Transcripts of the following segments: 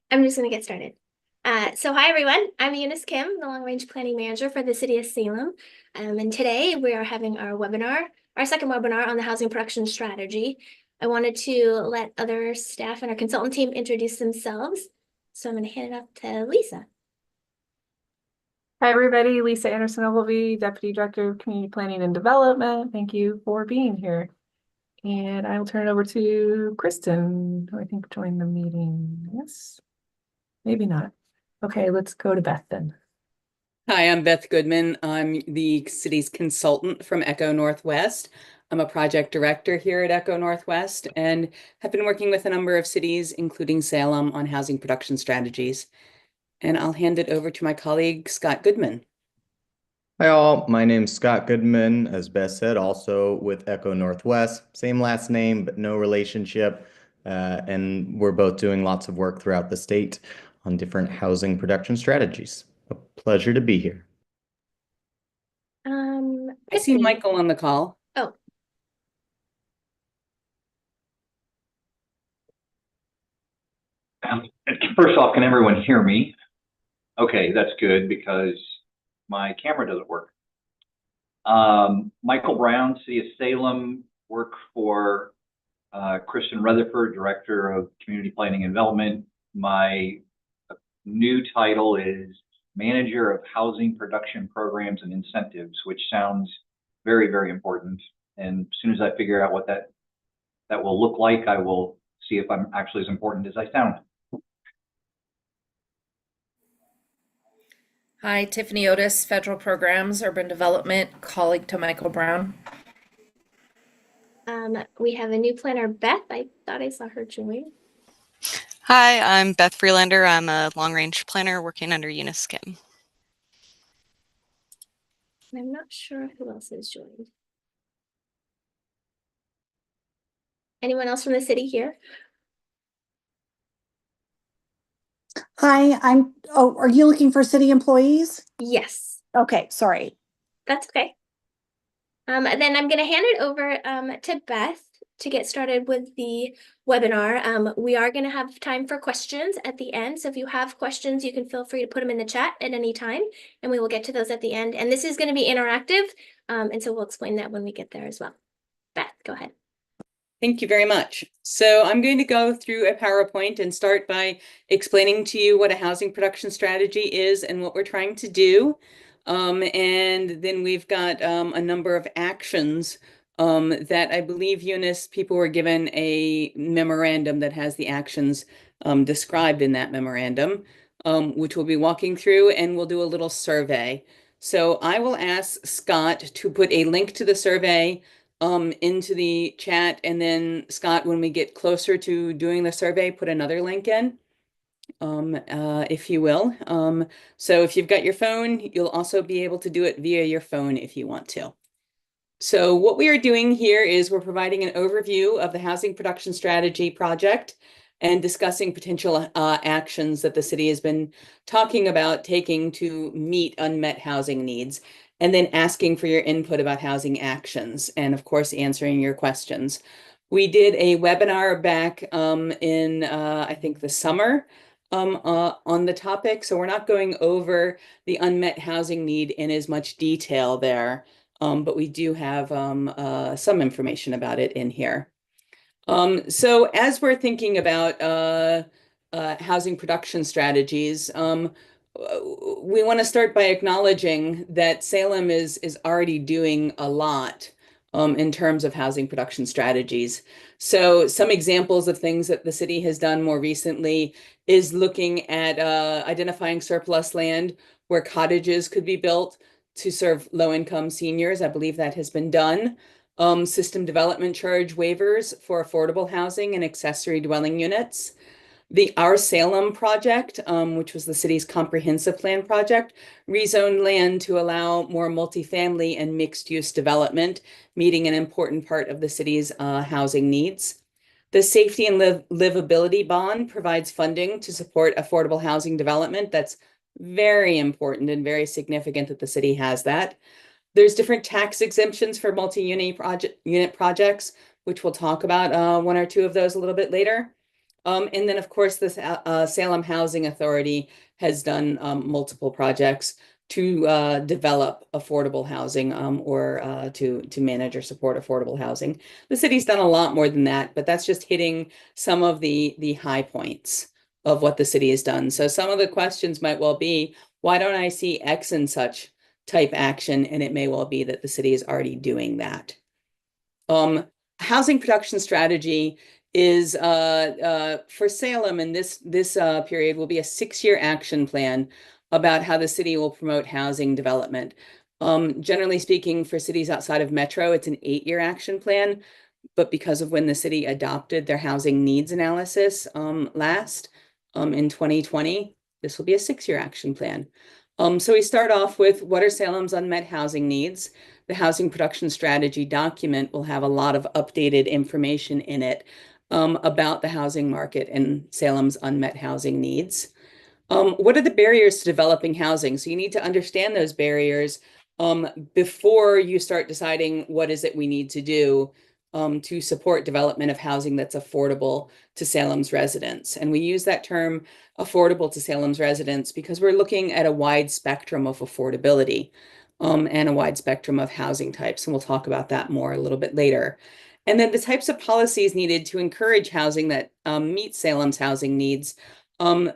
I'm just going to get started. So hi everyone, I'm Eunice Kim, the Long Range Planning Manager for the City of Salem. And today we are having our webinar, our second webinar on the housing production strategy. I wanted to let other staff and our consultant team introduce themselves. So I'm going to hand it off to Lisa. Hi, everybody. Lisa Anderson Ogilvie, Deputy Director of Community Planning and Development. Thank you for being here. And I will turn it over to Kristen, who I think joined the meeting. Yes, maybe not. Okay, let's go to Beth then. Hi, I'm Beth Goodman. I'm the city's consultant from Echo Northwest. I'm a project director here at Echo Northwest and have been working with a number of cities, including Salem, on housing production strategies. And I'll hand it over to my colleague, Scott Goodman. Hi all, my name's Scott Goodman, as Beth said, also with Echo Northwest. Same last name, but no relationship. And we're both doing lots of work throughout the state on different housing production strategies. A pleasure to be here. I see Michael on the call. Oh. First off, can everyone hear me? Okay, that's good because my camera doesn't work. Michael Brown, City of Salem, work for Kristen Rutherford, Director of Community Planning and Development. My new title is Manager of Housing Production Programs and Incentives, which sounds very, very important. And as soon as I figure out what that will look like, I will see if I'm actually as important as I sound. Hi, Tiffany Otis, Federal Programs, Urban Development, colleague to Michael Brown. We have a new planner, Beth. I thought I saw her join. Hi, I'm Beth Freelander. I'm a long-range planner working under Eunice Kim. I'm not sure who else has joined. Anyone else from the city here? Hi, are you looking for city employees? Yes. Okay, sorry. That's okay. Then I'm going to hand it over to Beth to get started with the webinar. We are going to have time for questions at the end. So if you have questions, you can feel free to put them in the chat at any time, and we will get to those at the end. And this is going to be interactive, and so we'll explain that when we get there as well. Beth, go ahead. Thank you very much. So I'm going to go through a PowerPoint and start by explaining to you what a housing production strategy is and what we're trying to do. And then we've got a number of actions that I believe, Eunice, people were given a memorandum that has the actions described in that memorandum, which we'll be walking through, and we'll do a little survey. So I will ask Scott to put a link to the survey into the chat, and then Scott, when we get closer to doing the survey, put another link in, if you will. So if you've got your phone, you'll also be able to do it via your phone if you want to. So what we are doing here is we're providing an overview of the housing production strategy project and discussing potential actions that the city has been talking about taking to meet unmet housing needs, and then asking for your input about housing actions, and of course, answering your questions. We did a webinar back in, I think, the summer on the topic, so we're not going over the unmet housing need in as much detail there, but we do have some information about it in here. So as we're thinking about housing production strategies, we want to start by acknowledging that Salem is already doing a lot in terms of housing production strategies. So some examples of things that the city has done more recently is looking at identifying surplus land where cottages could be built to serve low-income seniors. I believe that has been done. System development charge waivers for affordable housing and accessory dwelling units. The Our Salem project, which was the city's comprehensive plan project, rezoned land to allow more multifamily and mixed-use development, meeting an important part of the city's housing needs. The Safety and Livability Bond provides funding to support affordable housing development. That's very important and very significant that the city has that. There's different tax exemptions for multi-unit projects, which we'll talk about one or two of those a little bit later. And then, of course, the Salem Housing Authority has done multiple projects to develop affordable housing or to manage or support affordable housing. The city's done a lot more than that, but that's just hitting some of the high points of what the city has done. So some of the questions might well be, why don't I see X and such type action? And it may well be that the city is already doing that. Housing production strategy is for Salem in this period will be a 6-year action plan about how the city will promote housing development. Generally speaking, for cities outside of Metro, it's an 8-year action plan, but because of when the city adopted their housing needs analysis last in 2020, this will be a 6-year action plan. So we start off with what are Salem's unmet housing needs? The housing production strategy document will have a lot of updated information in it about the housing market and Salem's unmet housing needs. What are the barriers to developing housing? So you need to understand those barriers before you start deciding what is it we need to do to support development of housing that's affordable to Salem's residents. And we use that term affordable to Salem's residents because we're looking at a wide spectrum of affordability and a wide spectrum of housing types. And we'll talk about that more a little bit later. And then the types of policies needed to encourage housing that meet Salem's housing needs.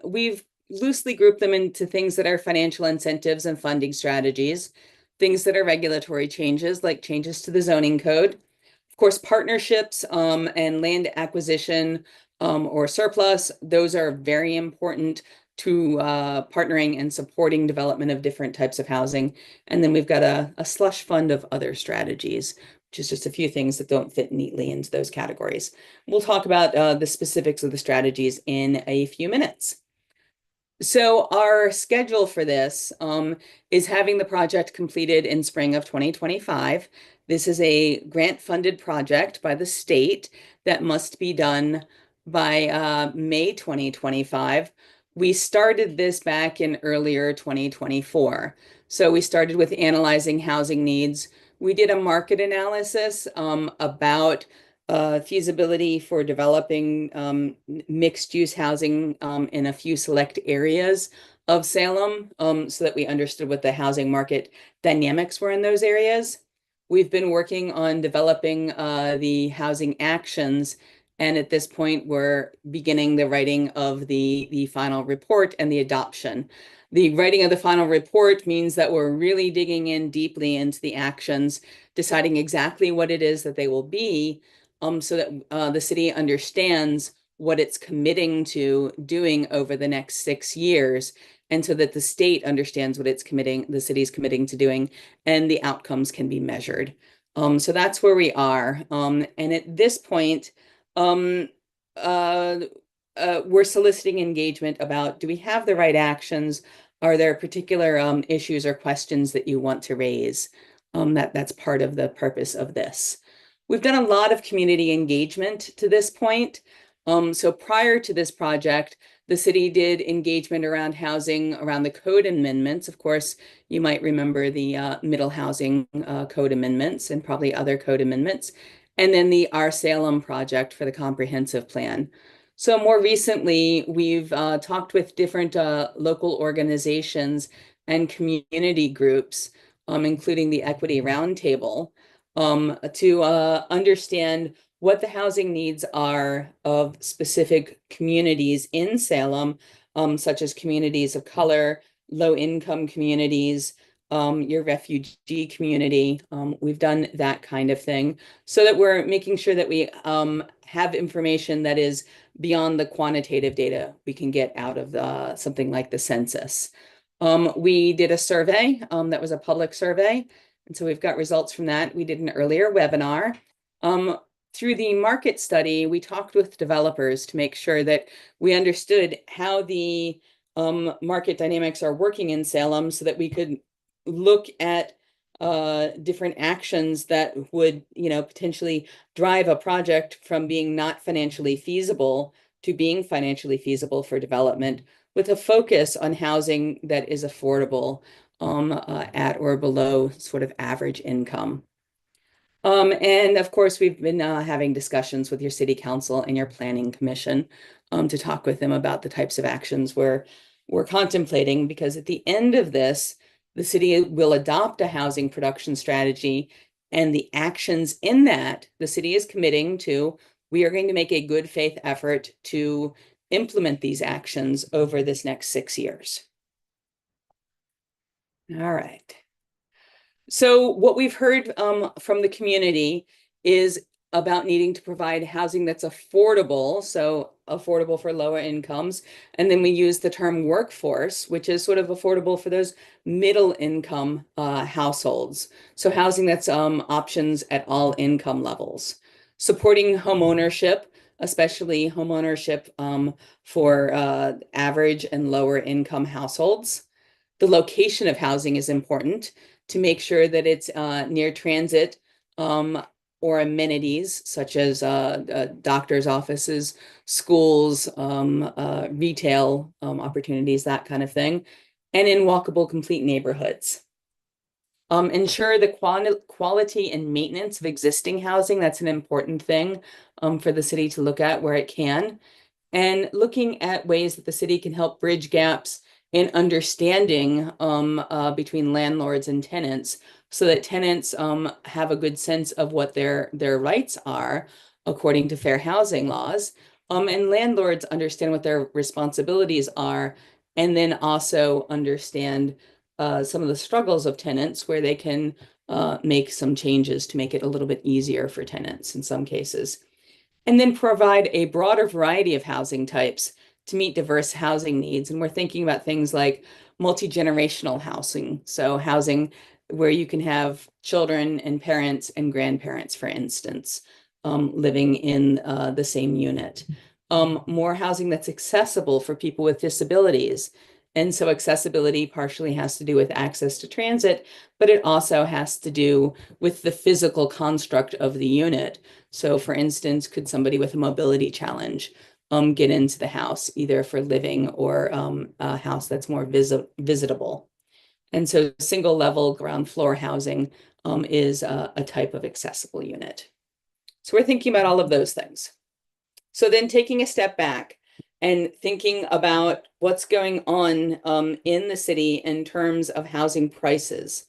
We've loosely grouped them into things that are financial incentives and funding strategies, things that are regulatory changes like changes to the zoning code, of course, partnerships and land acquisition or surplus. Those are very important to partnering and supporting development of different types of housing. And then we've got a slush fund of other strategies, which is just a few things that don't fit neatly into those categories. We'll talk about the specifics of the strategies in a few minutes. So our schedule for this is having the project completed in spring of 2025. This is a grant-funded project by the state that must be done by May 2025. We started this back in earlier 2024. So we started with analyzing housing needs. We did a market analysis about feasibility for developing mixed-use housing in a few select areas of Salem so that we understood what the housing market dynamics were in those areas. We've been working on developing the housing actions, and at this point, we're beginning the writing of the final report and the adoption. The writing of the final report means that we're really digging in deeply into the actions, deciding exactly what it is that they will be, so that the city understands what it's committing to doing over the next 6 years, and so that the state understands what the city's committing to doing, and the outcomes can be measured. So that's where we are. And at this point, we're soliciting engagement about, do we have the right actions? Are there particular issues or questions that you want to raise? That's part of the purpose of this. We've done a lot of community engagement to this point. So prior to this project, the city did engagement around housing, around the code amendments. Of course, you might remember the middle housing code amendments and probably other code amendments, and then the Our Salem project for the comprehensive plan. So more recently, we've talked with different local organizations and community groups, including the Equity Roundtable, to understand what the housing needs are of specific communities in Salem, such as communities of color, low-income communities, your refugee community. We've done that kind of thing so that we're making sure that we have information that is beyond the quantitative data we can get out of something like the census. We did a survey that was a public survey, and so we've got results from that. We did an earlier webinar. Through the market study, we talked with developers to make sure that we understood how the market dynamics are working in Salem so that we could look at different actions that would, potentially drive a project from being not financially feasible to being financially feasible for development, with a focus on housing that is affordable at or below sort of average income. And of course, we've been having discussions with your city council and your planning commission to talk with them about the types of actions we're contemplating, because at the end of this, the city will adopt a housing production strategy, and the actions in that the city is committing to, we are going to make a good faith effort to implement these actions over this next 6 years. All right. So what we've heard from the community is about needing to provide housing that's affordable, so affordable for lower incomes. And then we use the term workforce, which is sort of affordable for those middle income households. So housing that's options at all income levels. Supporting homeownership, especially homeownership for average and lower income households. The location of housing is important to make sure that it's near transit or amenities such as doctor's offices, schools, retail opportunities, that kind of thing, and in walkable, complete neighborhoods. Ensure the quality and maintenance of existing housing. That's an important thing for the city to look at where it can. And looking at ways that the city can help bridge gaps in understanding between landlords and tenants, so that tenants have a good sense of what their rights are according to fair housing laws, and landlords understand what their responsibilities are, and then also understand some of the struggles of tenants where they can make some changes to make it a little bit easier for tenants in some cases. And then provide a broader variety of housing types to meet diverse housing needs. And we're thinking about things like multi-generational housing. So housing where you can have children and parents and grandparents, for instance, living in the same unit. More housing that's accessible for people with disabilities. And so accessibility partially has to do with access to transit, but it also has to do with the physical construct of the unit. So for instance, could somebody with a mobility challenge get into the house, either for living or a house that's more visitable? And so single level ground floor housing is a type of accessible unit. So we're thinking about all of those things. So then taking a step back and thinking about what's going on in the city in terms of housing prices.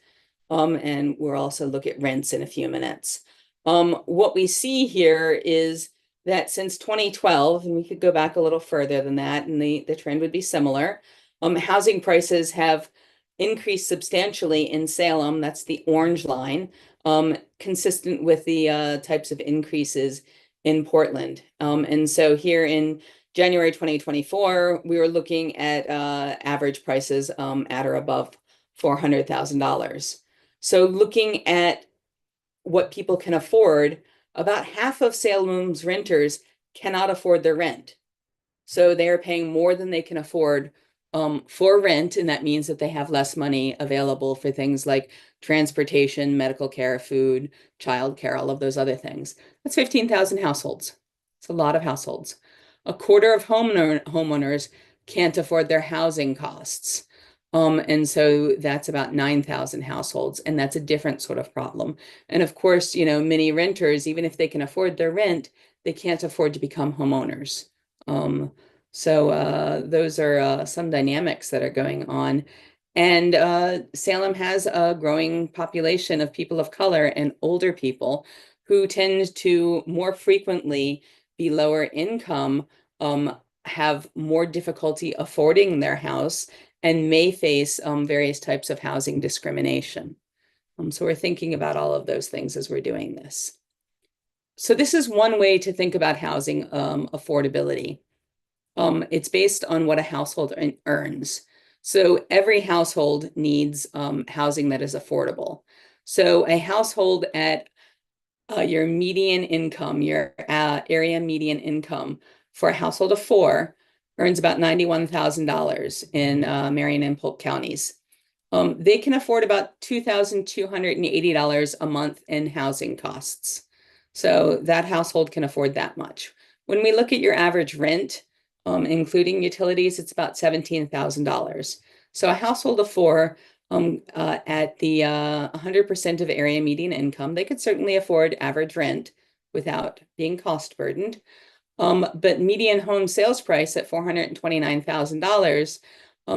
And we'll also look at rents in a few minutes. What we see here is that since 2012, and we could go back a little further than that, and the trend would be similar, housing prices have increased substantially in Salem. That's the orange line, consistent with the types of increases in Portland. And so here in January 2024, we were looking at average prices at or above $400,000. So looking at what people can afford, about half of Salem's renters cannot afford their rent. So they are paying more than they can afford for rent, and that means that they have less money available for things like transportation, medical care, food, childcare, all of those other things. That's 15,000 households. It's a lot of households. A quarter of homeowners can't afford their housing costs. And so that's about 9,000 households, and that's a different sort of problem. And of course, you know, many renters, even if they can afford their rent, they can't afford to become homeowners. So those are some dynamics that are going on. And Salem has a growing population of people of color and older people who tend to more frequently be lower income, have more difficulty affording their house, and may face various types of housing discrimination. So we're thinking about all of those things as we're doing this. So this is one way to think about housing affordability. It's based on what a household earns. So every household needs housing that is affordable. So a household at your median income, your area median income for a household of 4 earns about $91,000 in Marion and Polk counties. They can afford about $2,280 a month in housing costs. So that household can afford that much. When we look at your average rent, including utilities, it's about $17,000. So a household of 4 At the 100% of area median income, they could certainly afford average rent without being cost burdened. But median home sales price at $429,000,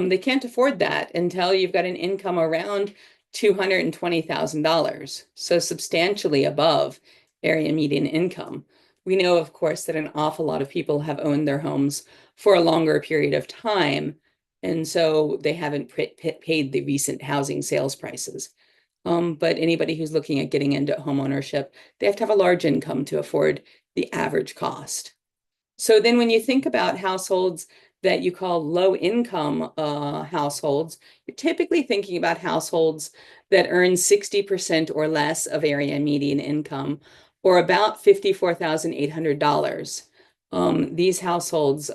they can't afford that until you've got an income around $220,000, so substantially above area median income. We know, of course, that an awful lot of people have owned their homes for a longer period of time, and so they haven't paid the recent housing sales prices. But anybody who's looking at getting into home ownership, they have to have a large income to afford the average cost. So then when you think about households that you call low income households, you're typically thinking about households that earn 60% or less of area median income, or about $54,800. These households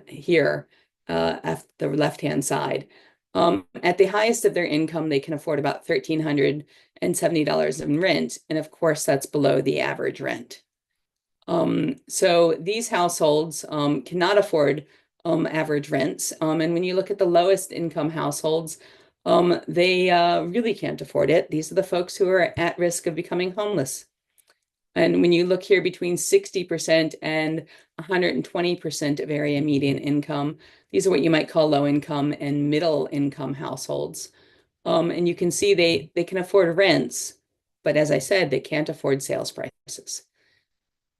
here at the left-hand side, at the highest of their income, they can afford about $1,370 in rent. And of course, that's below the average rent. So these households cannot afford average rents. And when you look at the lowest income households, they really can't afford it. These are the folks who are at risk of becoming homeless. And when you look here between 60% and 120% of area median income, these are what you might call low income and middle income households. And you can see they can afford rents, but as I said, they can't afford sales prices.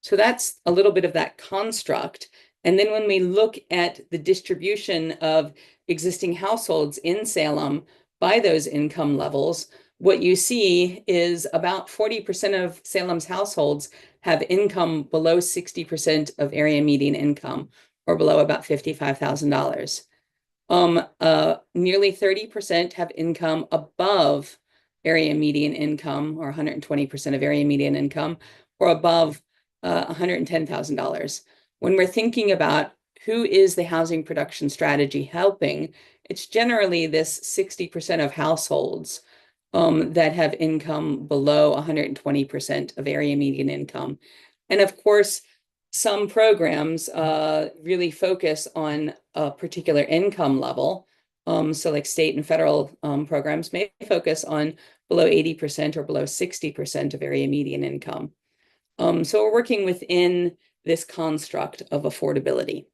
So that's a little bit of that construct. And then when we look at the distribution of existing households in Salem by those income levels, what you see is about 40% of Salem's households have income below 60% of area median income, or below about $55,000. Nearly 30% have income above area median income, or 120% of area median income, or above $110,000. When we're thinking about who is the housing production strategy helping, it's generally this 60% of households that have income below 120% of area median income. And of course, some programs really focus on a particular income level. So like state and federal programs may focus on below 80% or below 60% of area median income. So we're working within this construct of affordability.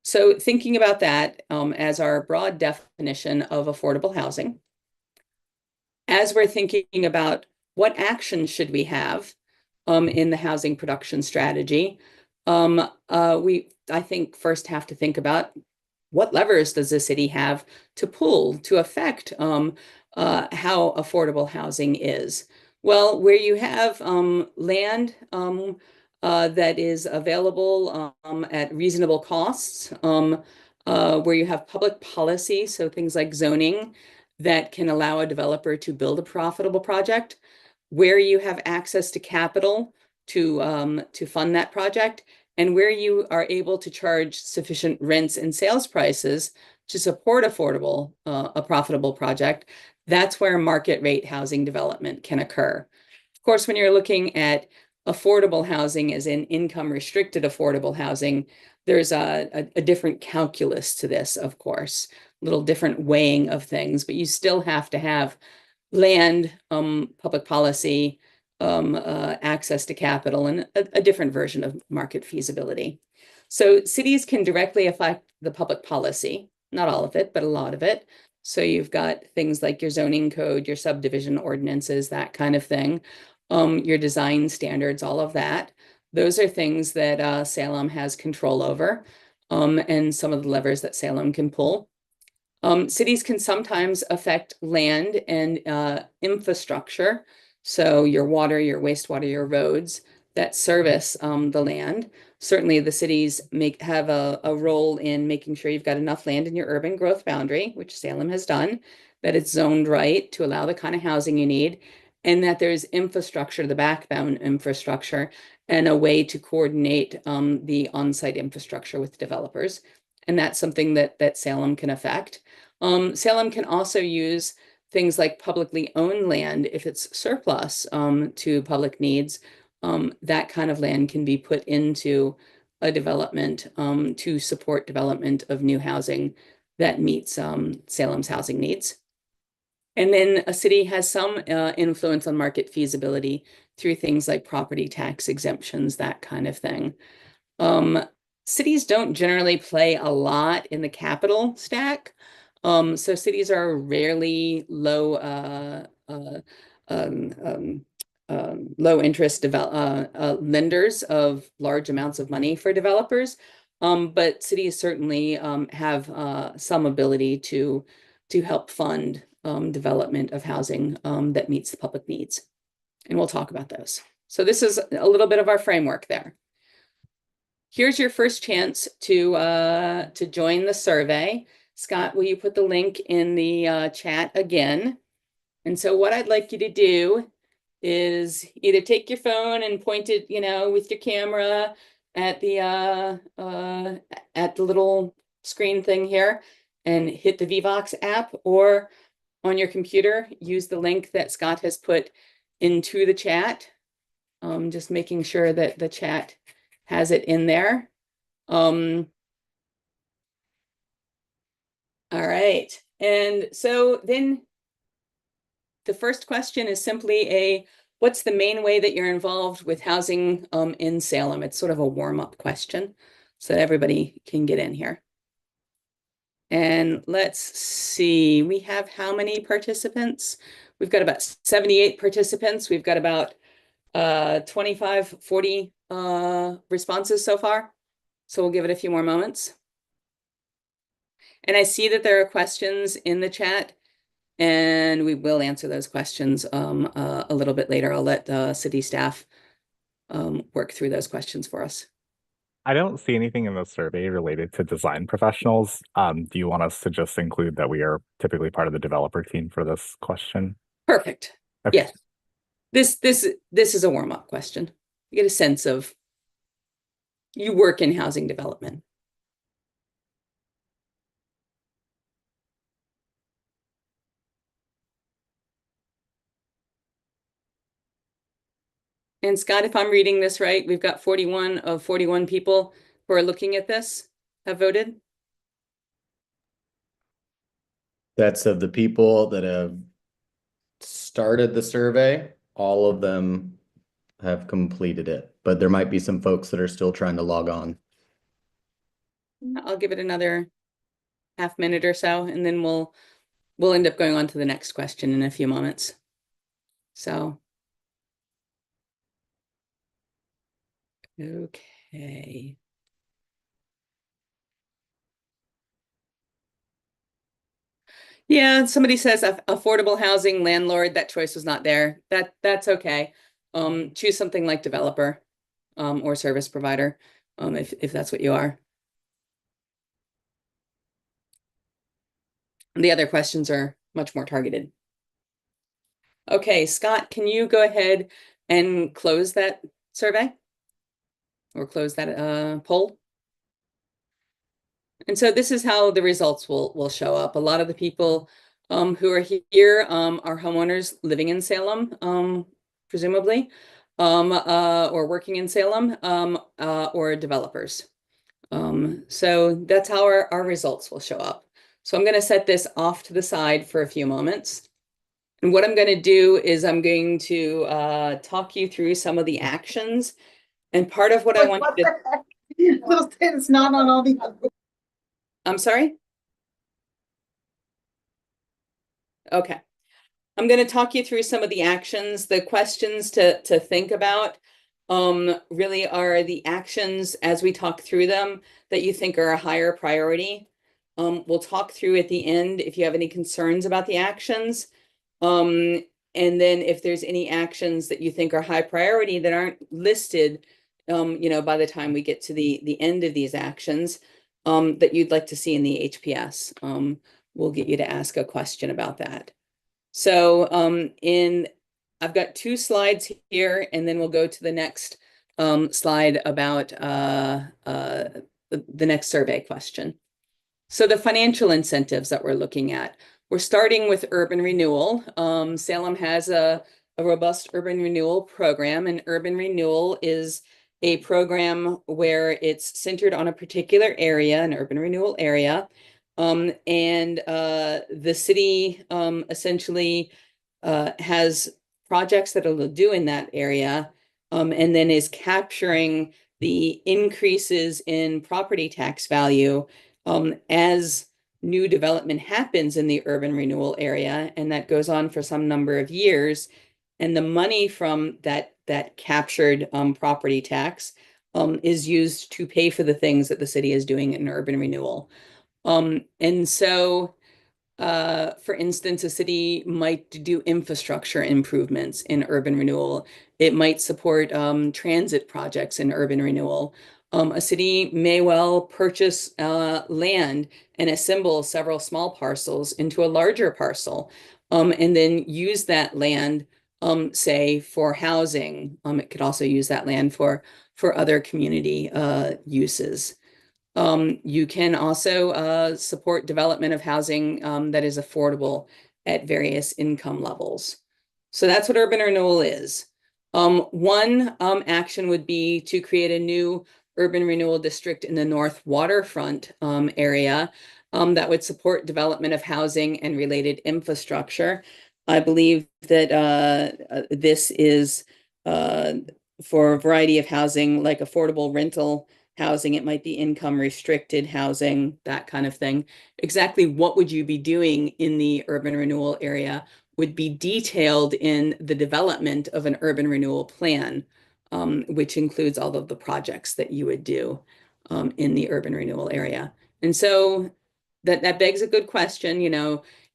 So thinking about that as our broad definition of affordable housing, as we're thinking about what actions should we have in the housing production strategy, we, I think, first have to think about what levers does the city have to pull to affect how affordable housing is. Well, where you have land that is available at reasonable costs, where you have public policy, so things like zoning that can allow a developer to build a profitable project, where you have access to capital to fund that project, and where you are able to charge sufficient rents and sales prices to support affordable, a profitable project, that's where market rate housing development can occur. Of course, when you're looking at affordable housing as in income restricted affordable housing, there's a different calculus to this, of course, a little different weighing of things, but you still have to have land, public policy, access to capital, and a different version of market feasibility. So cities can directly affect the public policy, not all of it, but a lot of it. So you've got things like your zoning code, your subdivision ordinances, that kind of thing, your design standards, all of that. Those are things that Salem has control over, and some of the levers that Salem can pull. Cities can sometimes affect land and infrastructure. So your water, your wastewater, your roads that service the land. Certainly the cities have a role in making sure you've got enough land in your urban growth boundary, which Salem has done, that it's zoned right to allow the kind of housing you need, and that there's infrastructure, the backbone infrastructure, and a way to coordinate the on-site infrastructure with developers. And that's something that Salem can affect. Salem can also use things like publicly owned land if it's surplus to public needs. That kind of land can be put into a development to support development of new housing that meets Salem's housing needs. And then a city has some influence on market feasibility through things like property tax exemptions, that kind of thing. Cities don't generally play a lot in the capital stack. So cities are rarely low low interest lenders of large amounts of money for developers. But cities certainly have some ability to help fund development of housing that meets the public needs. And we'll talk about those. So this is a little bit of our framework there. Here's your first chance to join the survey. Scott, will you put the link in the chat again? And so what I'd like you to do is either take your phone and point it, with your camera at the little screen thing here and hit the Vivox app, or on your computer, use the link that Scott has put into the chat. Just making sure that the chat has it in there. All right. And so then the first question is simply what's the main way that you're involved with housing in Salem? It's sort of a warm-up question so that everybody can get in here. And let's see, we have how many participants? We've got about 78 participants. We've got about 25, 40 responses so far. So we'll give it a few more moments. And I see that there are questions in the chat, and we will answer those questions a little bit later. I'll let the city staff work through those questions for us. I don't see anything in the survey related to design professionals. Do you want us to just include that we are typically part of the developer team for this question? Perfect. Okay. Yes. This is a warm-up question. You get a sense of you work in housing development. And Scott, if I'm reading this right, we've got 41 of 41 people who are looking at this have voted. That's of the people that have started the survey. All of them have completed it, but there might be some folks that are still trying to log on. I'll give it another half minute or so, and then we'll end up going on to the next question in a few moments. So, okay. Yeah, somebody says affordable housing landlord, that choice was not there. That's okay. Choose something like developer or service provider if that's what you are. The other questions are much more targeted. Okay, Scott, can you go ahead and close that survey or close that poll? And so this is how the results will show up. A lot of the people who are here are homeowners living in Salem, presumably, or working in Salem, or developers. So that's how our results will show up. So I'm going to set this off to the side for a few moments. And what I'm going to do is I'm going to talk you through some of the actions. And part of what I want you to... It's not on all the other. I'm sorry? Okay. I'm going to talk you through some of the actions. The questions to think about really are the actions as we talk through them that you think are a higher priority. We'll talk through at the end if you have any concerns about the actions. And then if there's any actions that you think are high priority that aren't listed, by the time we get to the end of these actions, that you'd like to see in the HPS, we'll get you to ask a question about that. So I've got 2 slides here, and then we'll go to the next slide about the next survey question. So the financial incentives that we're looking at, we're starting with urban renewal. Salem has a robust urban renewal program, and urban renewal is a program where it's centered on a particular area, an urban renewal area, And the city essentially has projects that it'll do in that area, and then is capturing the increases in property tax value as new development happens in the urban renewal area, and that goes on for some number of years. And the money from that captured property tax is used to pay for the things that the city is doing in urban renewal. And so, for instance, a city might do infrastructure improvements in urban renewal. It might support transit projects in urban renewal. A city may well purchase land and assemble several small parcels into a larger parcel, and then use that land, say, for housing. It could also use that land for other community uses. You can also support development of housing that is affordable at various income levels. So that's what urban renewal is. One action would be to create a new urban renewal district in the North Waterfront area that would support development of housing and related infrastructure. I believe that this is for a variety of housing, like affordable rental housing. It might be income restricted housing, that kind of thing. Exactly what would you be doing in the urban renewal area would be detailed in the development of an urban renewal plan, which includes all of the projects that you would do in the urban renewal area. And so that begs a good question.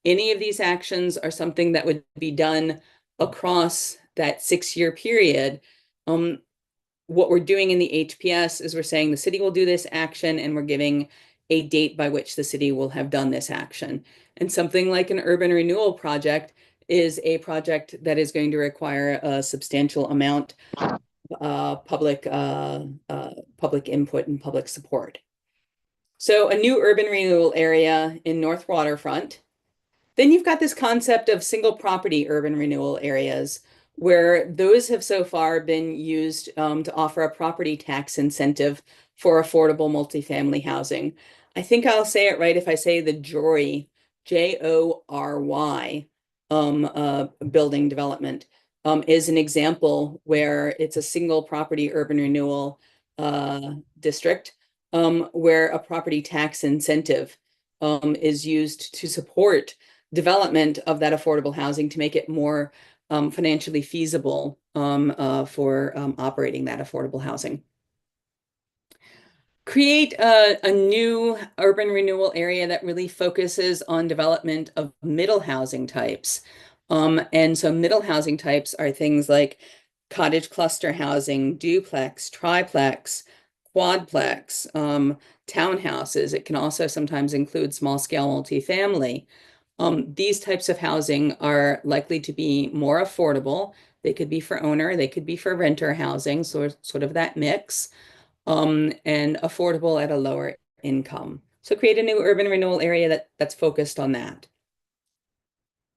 Any of these actions are something that would be done across that 6-year period. What we're doing in the HPS is we're saying the city will do this action, and we're giving a date by which the city will have done this action. And something like an urban renewal project is a project that is going to require a substantial amount of public input and public support. So a new urban renewal area in North Waterfront. Then you've got this concept of single property urban renewal areas, where those have so far been used to offer a property tax incentive for affordable multifamily housing. I think I'll say it right if I say the JORY, JORY, building development is an example where it's a single property urban renewal district where a property tax incentive is used to support development of that affordable housing to make it more financially feasible for operating that affordable housing. Create a new urban renewal area that really focuses on development of middle housing types. And so middle housing types are things like cottage cluster housing, duplex, triplex, quadplex, townhouses. It can also sometimes include small scale multifamily. These types of housing are likely to be more affordable. They could be for owner, they could be for renter housing, so sort of that mix, and affordable at a lower income. So create a new urban renewal area that's focused on that.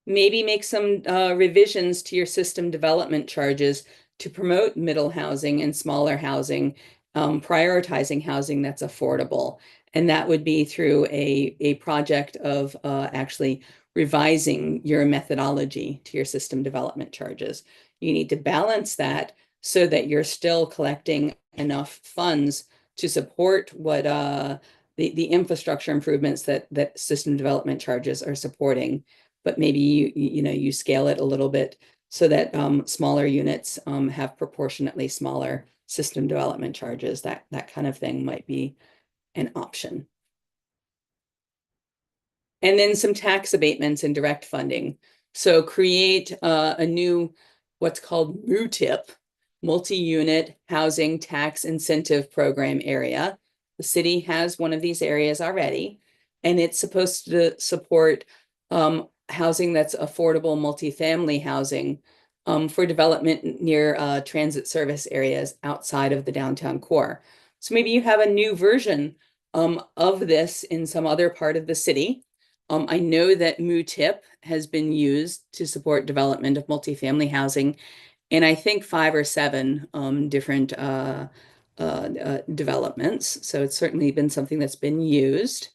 Maybe make some revisions to your system development charges to promote middle housing and smaller housing, prioritizing housing that's affordable. And that would be through a project of actually revising your methodology to your system development charges. You need to balance that so that you're still collecting enough funds to support what the infrastructure improvements that system development charges are supporting. But maybe you scale it a little bit so that smaller units have proportionately smaller system development charges. That kind of thing might be an option. And then some tax abatements and direct funding. So create a new, what's called MUTIP, multi-unit housing tax incentive program area. The city has one of these areas already, and it's supposed to support housing that's affordable multifamily housing for development near transit service areas outside of the downtown core. So maybe you have a new version of this in some other part of the city. I know that MUTIP has been used to support development of multifamily housing in, I think, 5 or 7 different developments. So it's certainly been something that's been used.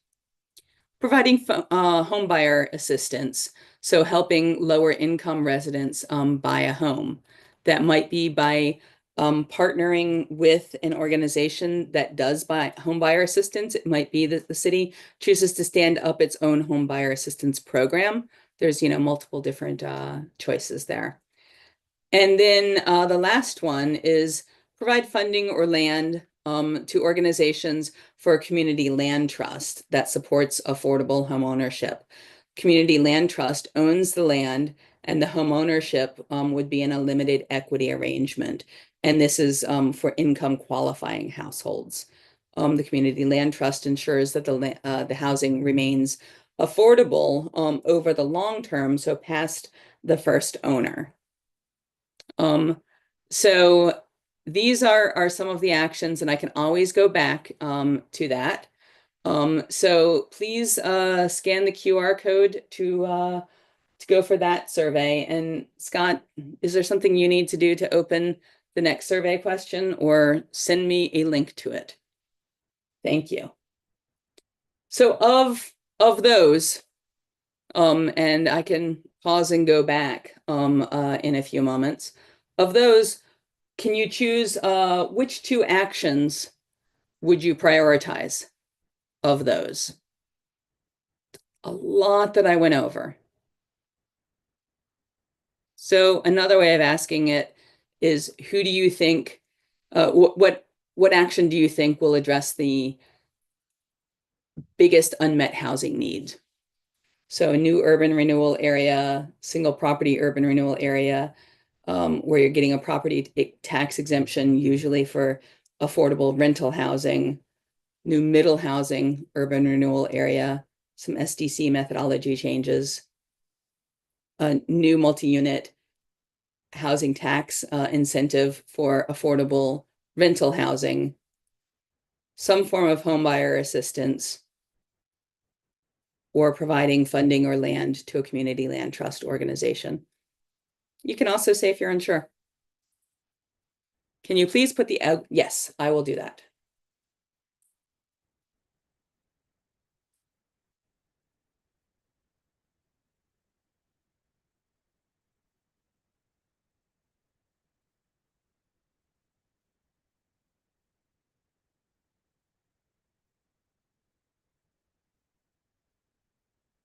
providing home buyer assistance. So helping lower income residents buy a home. That might be by partnering with an organization that does buy home buyer assistance. It might be that the city chooses to stand up its own home buyer assistance program. There's, multiple different choices there. And then the last one is provide funding or land to organizations for a community land trust that supports affordable home ownership. Community land trust owns the land, and the home ownership would be in a limited equity arrangement. And this is for income qualifying households. The community land trust ensures that the housing remains affordable over the long term, so past the first owner. So these are some of the actions, and I can always go back to that. So please scan the QR code to go for that survey. And Scott, is there something you need to do to open the next survey question, or send me a link to it? Thank you. So of those, and I can pause and go back in a few moments. Of those, can you choose which two actions would you prioritize of those? A lot that I went over. So another way of asking it is, who do you think, what action do you think will address the biggest unmet housing need? So a new urban renewal area, single property urban renewal area, where you're getting a property tax exemption, usually for affordable rental housing, new middle housing, urban renewal area, some SDC methodology changes, a new multi-unit housing tax incentive for affordable rental housing, some form of home buyer assistance, or providing funding or land to a community land trust organization. You can also say if you're unsure. Can you please put the out? Yes, I will do that.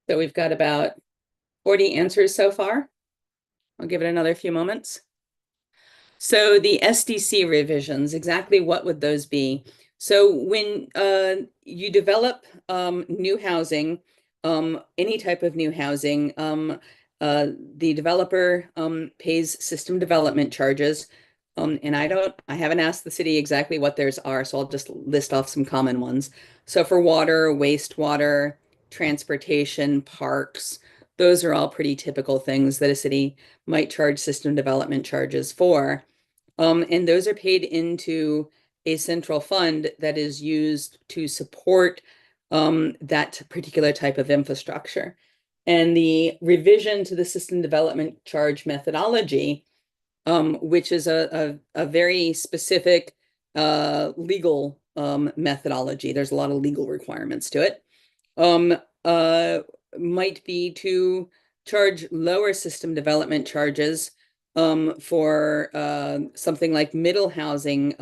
So we've got about 40 answers so far. I'll give it another few moments. So the SDC revisions, exactly what would those be? So when you develop new housing, any type of new housing, the developer pays system development charges. And I haven't asked the city exactly what theirs are, so I'll just list off some common ones. So for water, wastewater, transportation, parks, those are all pretty typical things that a city might charge system development charges for. And those are paid into a central fund that is used to support that particular type of infrastructure. And the revision to the system development charge methodology, which is a very specific legal methodology. There's a lot of legal requirements to it. Might be to charge lower system development charges for something like middle housing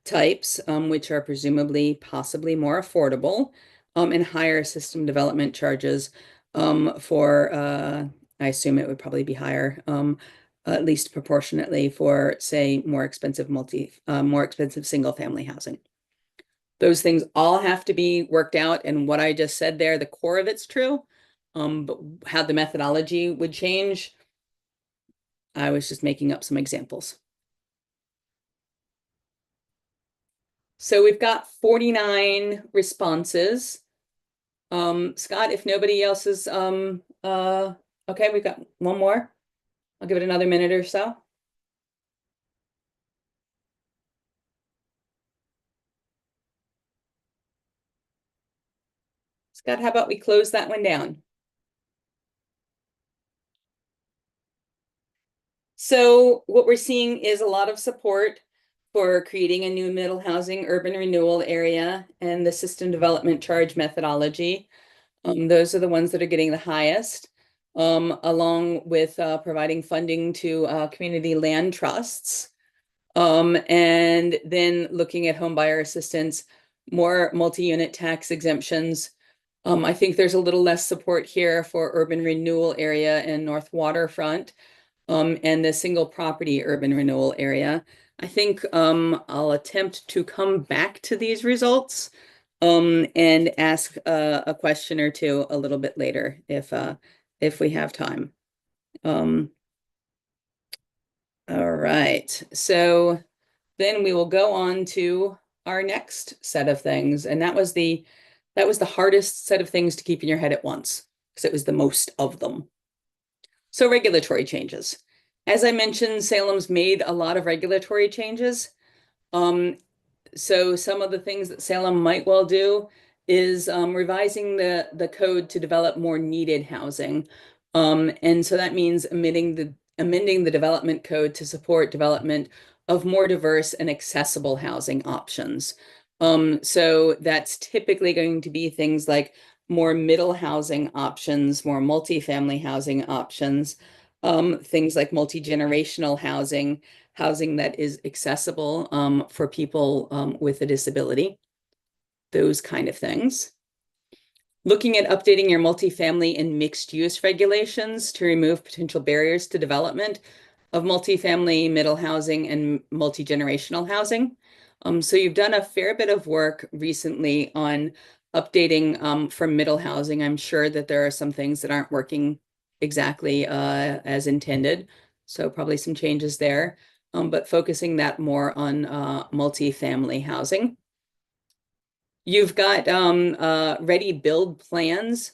types, which are presumably possibly more affordable, and higher system development charges for, I assume it would probably be higher, at least proportionately for, say, more expensive single family housing. Those things all have to be worked out, and what I just said there, the core of it's true, but how the methodology would change, I was just making up some examples. So we've got 49 responses. Scott, if nobody else is, okay, we've got one more. I'll give it another minute or so. Scott, how about we close that one down? So what we're seeing is a lot of support for creating a new middle housing urban renewal area and the system development charge methodology. Those are the ones that are getting the highest, along with providing funding to community land trusts. And then looking at home buyer assistance, more multi-unit tax exemptions. I think there's a little less support here for urban renewal area and North Waterfront, and the single property urban renewal area. I think I'll attempt to come back to these results and ask a question or two a little bit later if we have time. All right, so then we will go on to our next set of things, and that was the hardest set of things to keep in your head at once because it was the most of them. So regulatory changes. As I mentioned, Salem's made a lot of regulatory changes. So some of the things that Salem might well do is revising the code to develop more needed housing. And so that means amending the development code to support development of more diverse and accessible housing options. So that's typically going to be things like more middle housing options, more multifamily housing options, things like multi-generational housing, housing that is accessible for people with a disability, those kind of things. Looking at updating your multifamily and mixed use regulations to remove potential barriers to development of multifamily, middle housing, and multi-generational housing. So you've done a fair bit of work recently on updating for middle housing. I'm sure that there are some things that aren't working exactly as intended. So probably some changes there, but focusing that more on multifamily housing. You've got ready build plans.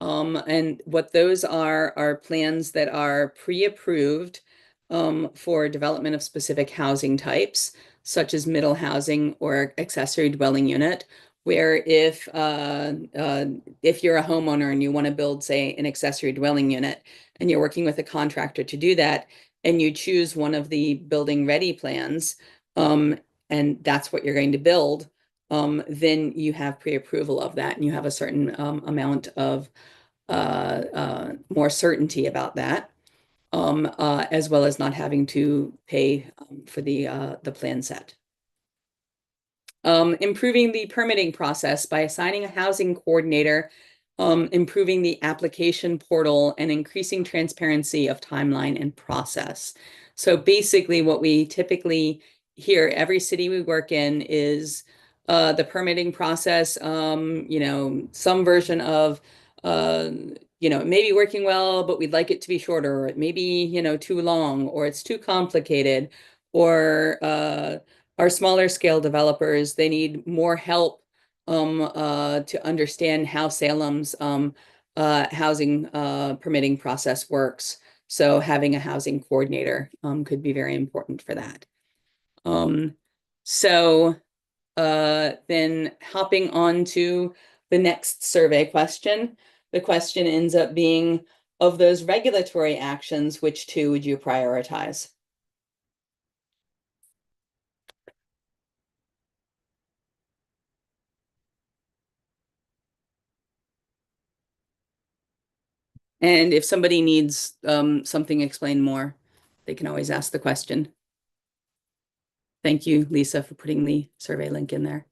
And what those are plans that are pre-approved for development of specific housing types, such as middle housing or accessory dwelling unit, where if you're a homeowner and you want to build, say, an accessory dwelling unit, and you're working with a contractor to do that, and you choose one of the building ready plans, and that's what you're going to build, then you have pre-approval of that, and you have a certain amount of more certainty about that, as well as not having to pay for the plan set. Improving the permitting process by assigning a housing coordinator, improving the application portal, and increasing transparency of timeline and process. So basically what we typically hear every city we work in is the permitting process, some version of it may be working well, but we'd like it to be shorter, or it may be, too long, or it's too complicated, or our smaller scale developers, they need more help to understand how Salem's housing permitting process works. So having a housing coordinator could be very important for that. Then hopping on to the next survey question. The question ends up being, of those regulatory actions, which two would you prioritize? And if somebody needs something explained more, they can always ask the question. Thank you, Lisa, for putting the survey link in there.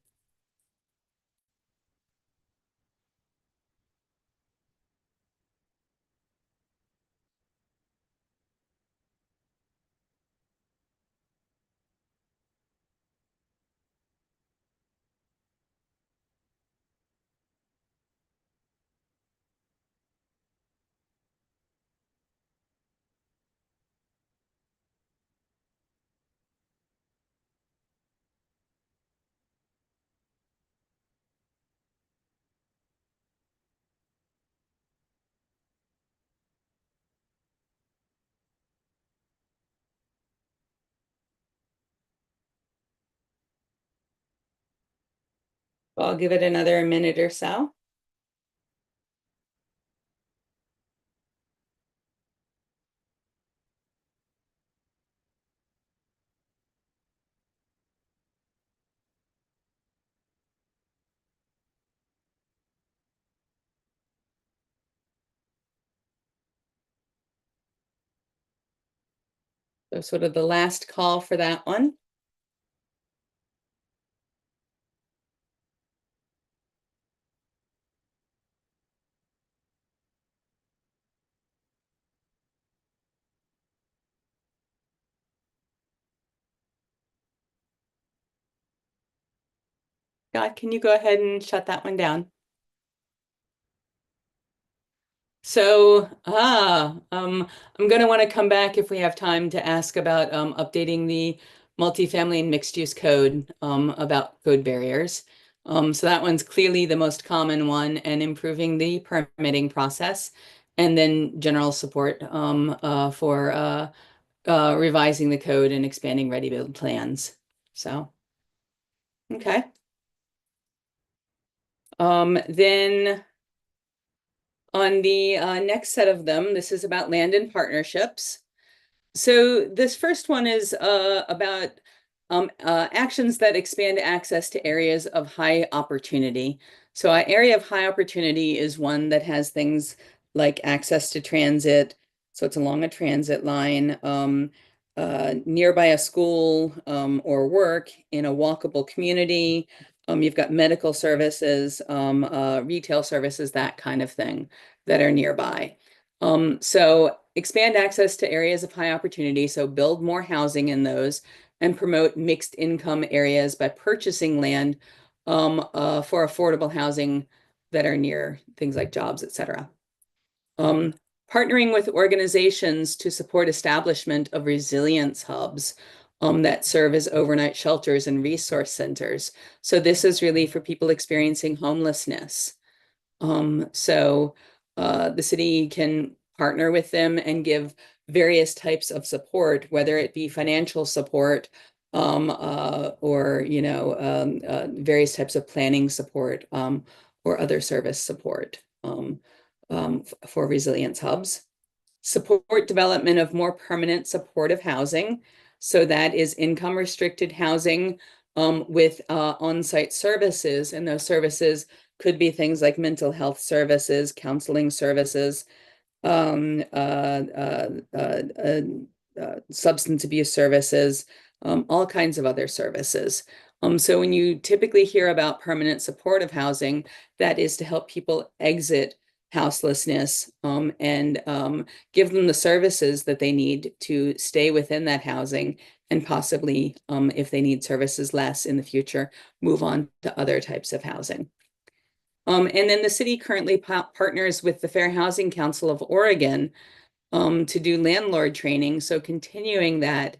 I'll give it another minute or so. So sort of the last call for that one. God, can you go ahead and shut that one down? So, I'm going to want to come back if we have time to ask about updating the multifamily and mixed use code about code barriers. So that one's clearly the most common one, and improving the permitting process, and then general support for revising the code and expanding ready build plans. So, okay. Then on the next set of them, this is about land and partnerships. So this first one is about actions that expand access to areas of high opportunity. So our area of high opportunity is one that has things like access to transit. So it's along a transit line, nearby a school or work, in a walkable community. You've got medical services, retail services, that kind of thing that are nearby. So expand access to areas of high opportunity. So build more housing in those, and promote mixed income areas by purchasing land for affordable housing that are near things like jobs, etc. Partnering with organizations to support establishment of resilience hubs that serve as overnight shelters and resource centers. So this is really for people experiencing homelessness. So the city can partner with them and give various types of support, whether it be financial support or various types of planning support or other service support for resilience hubs. Support development of more permanent supportive housing. So that is income restricted housing with on-site services, and those services could be things like mental health services, counseling services, substance abuse services, all kinds of other services. So when you typically hear about permanent supportive housing, that is to help people exit houselessness and give them the services that they need to stay within that housing, and possibly, if they need services less in the future, move on to other types of housing. And then the city currently partners with the Fair Housing Council of Oregon to do landlord training. So continuing that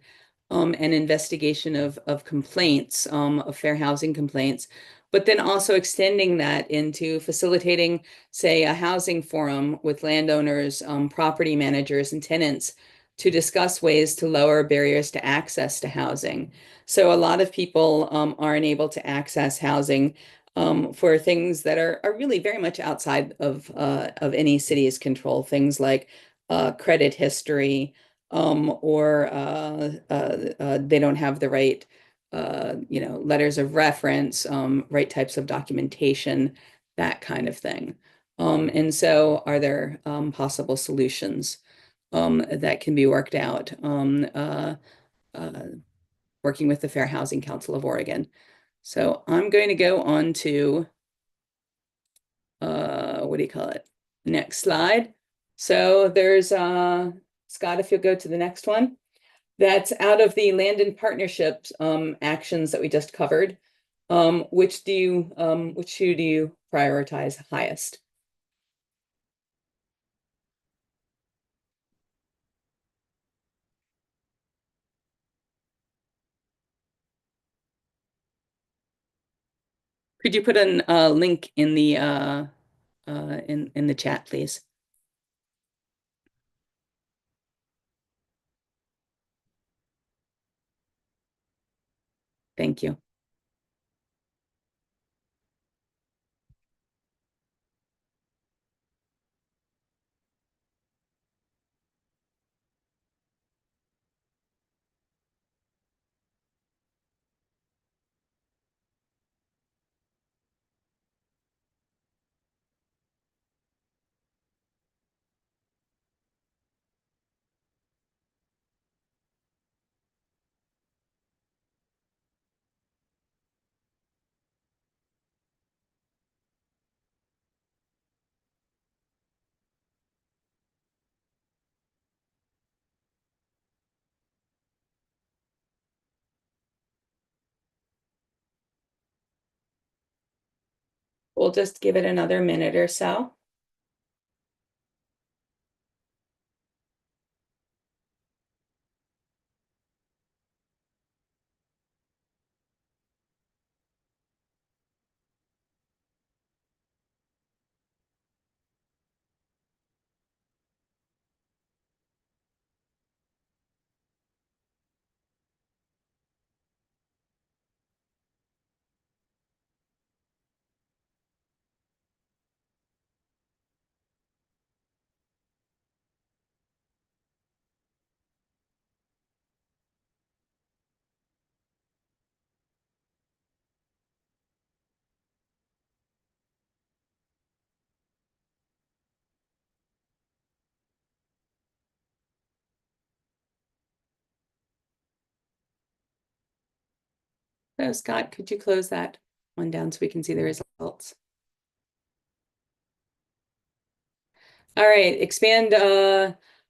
and investigation of complaints, of fair housing complaints, but then also extending that into facilitating, say, a housing forum with landowners, property managers, and tenants to discuss ways to lower barriers to access to housing. So a lot of people aren't able to access housing for things that are really very much outside of any city's control, things like credit history, or they don't have the right, letters of reference, right types of documentation, that kind of thing. And so are there possible solutions that can be worked out, working with the Fair Housing Council of Oregon. So I'm going to go on to, what do you call it? Next slide. So there's, Scott, if you'll go to the next one. That's out of the land and partnerships actions that we just covered. Which two do you prioritize highest? Could you put a link in the in the chat, please? Thank you. we'll just give it another minute or so. So Scott, could you close that one down so we can see the results? All right, expand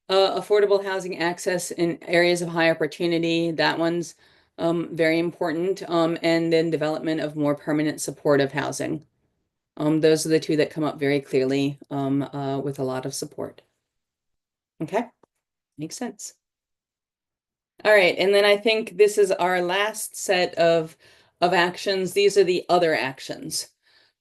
affordable housing access in areas of high opportunity. That one's very important. And then development of more permanent supportive housing. Those are the two that come up very clearly with a lot of support. Okay, makes sense. All right, and then I think this is our last set of actions. These are the other actions.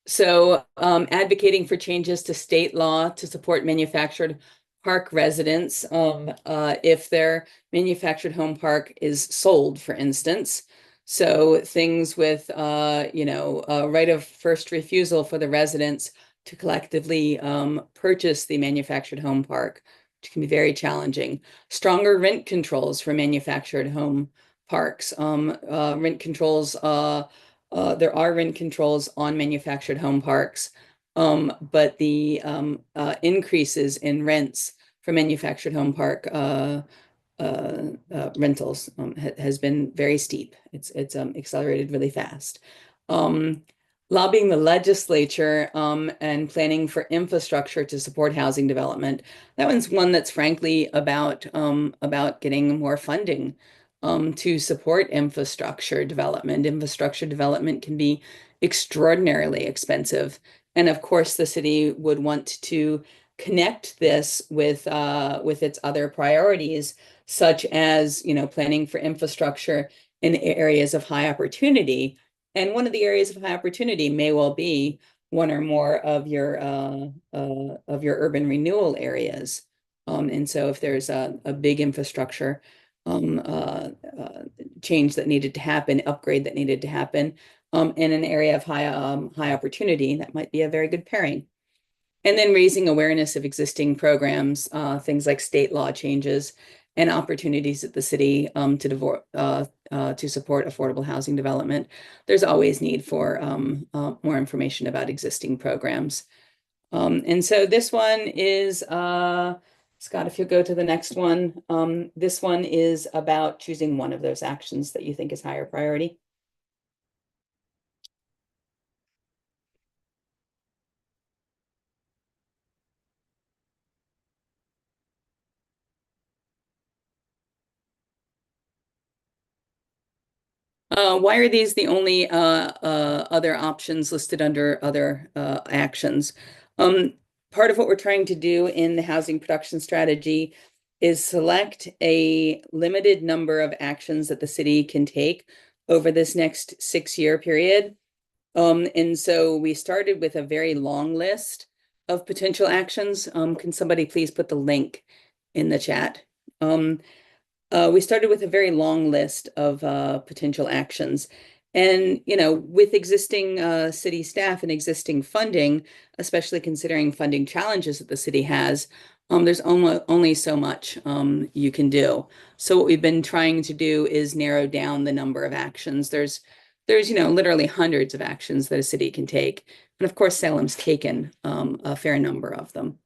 So advocating for changes to state law to support manufactured park residents if their manufactured home park is sold, for instance. So things with right of first refusal for the residents to collectively purchase the manufactured home park, which can be very challenging. Stronger rent controls for manufactured home parks. Rent controls there are rent controls on manufactured home parks, but the increases in rents for manufactured home park rentals has been very steep. It's accelerated really fast. Lobbying the legislature and planning for infrastructure to support housing development. That one's one that's frankly about getting more funding to support infrastructure development. Infrastructure development can be extraordinarily expensive. And of course, the city would want to connect this with its other priorities, such as, planning for infrastructure in areas of high opportunity. And one of the areas of high opportunity may well be one or more of your urban renewal areas. And so if there's a big infrastructure change that needed to happen, upgrade that needed to happen in an area of high opportunity, that might be a very good pairing. And then raising awareness of existing programs, things like state law changes and opportunities at the city to support affordable housing development. There's always need for more information about existing programs. And so this one is, Scott, if you'll go to the next one, this one is about choosing one of those actions that you think is higher priority. Why are these the only other options listed under other actions? Part of what we're trying to do in the housing production strategy is select a limited number of actions that the city can take over this next 6-year period. And so we started with a very long list of potential actions. Can somebody please put the link in the chat? We started with a very long list of potential actions. And, with existing city staff and existing funding, especially considering funding challenges that the city has, there's only so much you can do. So what we've been trying to do is narrow down the number of actions. There's literally hundreds of actions that a city can take. And of course, Salem's taken a fair number of them.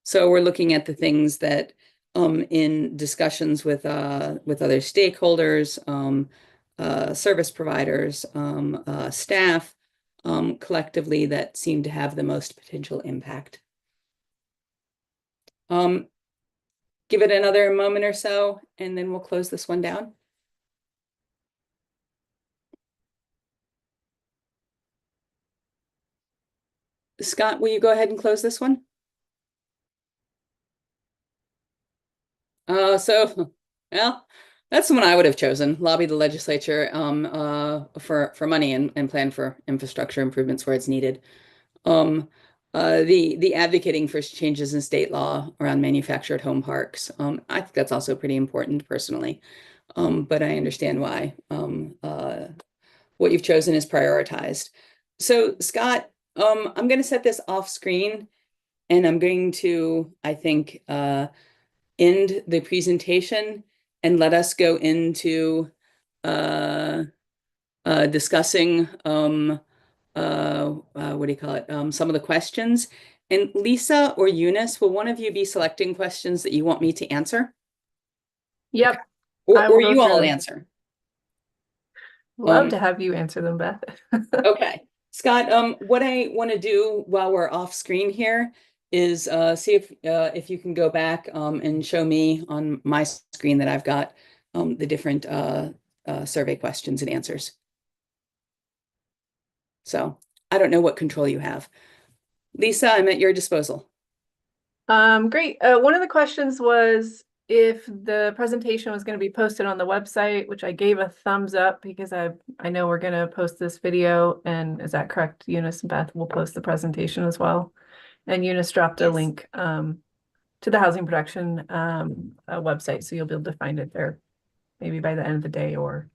So we're looking at the things that in discussions with other stakeholders, service providers, staff, collectively that seem to have the most potential impact. Give it another moment or so, and then we'll close this one down. Scott, will you go ahead and close this one? Well, that's the one I would have chosen. Lobby the legislature for money and plan for infrastructure improvements where it's needed. The advocating for changes in state law around manufactured home parks. I think that's also pretty important personally. But I understand why what you've chosen is prioritized. So Scott, I'm going to set this off screen and I'm going to, I think, end the presentation and let us go into discussing what do you call it? Some of the questions. And Lisa or Eunice, will one of you be selecting questions that you want me to answer? Yep. I will Or go you all through. answer? Love to have you answer them, Beth. Okay. Scott, what I want to do while we're off screen here is see if you can go back and show me on my screen that I've got the different survey questions and answers. So I don't know what control you have. Lisa, I'm at your disposal. Great. One of the questions was if the presentation was going to be posted on the website, which I gave a thumbs up because I know we're going to post this video. And is that correct? Eunice and Beth will post the presentation as well. And Eunice dropped a Yes. link to the housing production website, so you'll be able to find it there maybe by the end of the day or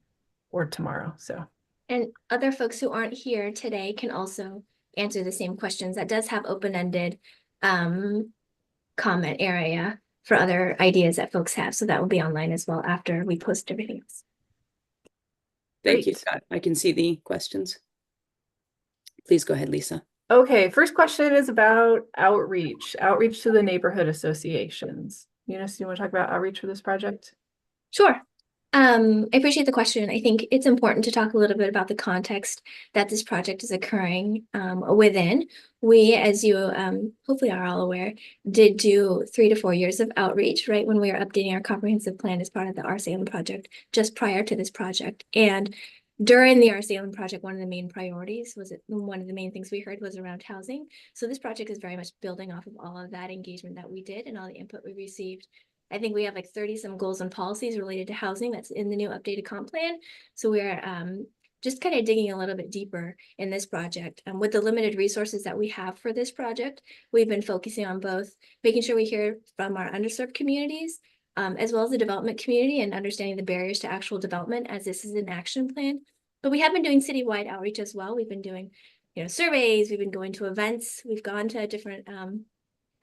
tomorrow. So. And other folks who aren't here today can also answer the same questions. That does have open-ended comment area for other ideas that folks have. So that will be online as well after we post everything else. Thank you, Great. Scott. I can see the questions. Please go ahead, Lisa. Okay, first question is about outreach to the neighborhood associations. Eunice, do you want to talk about outreach for this project? Sure. I appreciate the question. I think it's important to talk a little bit about the context that this project is occurring within. We, as you hopefully are all aware, did do 3 to 4 years of outreach, right, when we were updating our comprehensive plan as part of the R. Salem project, just prior to this project. And during the R. Salem project, one of the main priorities one of the main things we heard was around housing. So this project is very much building off of all of that engagement that we did and all the input we received. I think we have like 30 some goals and policies related to housing that's in the new updated comp plan. So we're just kind of digging a little bit deeper in this project. With the limited resources that we have for this project, we've been focusing on both making sure we hear from our underserved communities, as well as the development community and understanding the barriers to actual development as this is an action plan. But we have been doing citywide outreach as well. We've been doing, surveys, we've been going to events, we've gone to different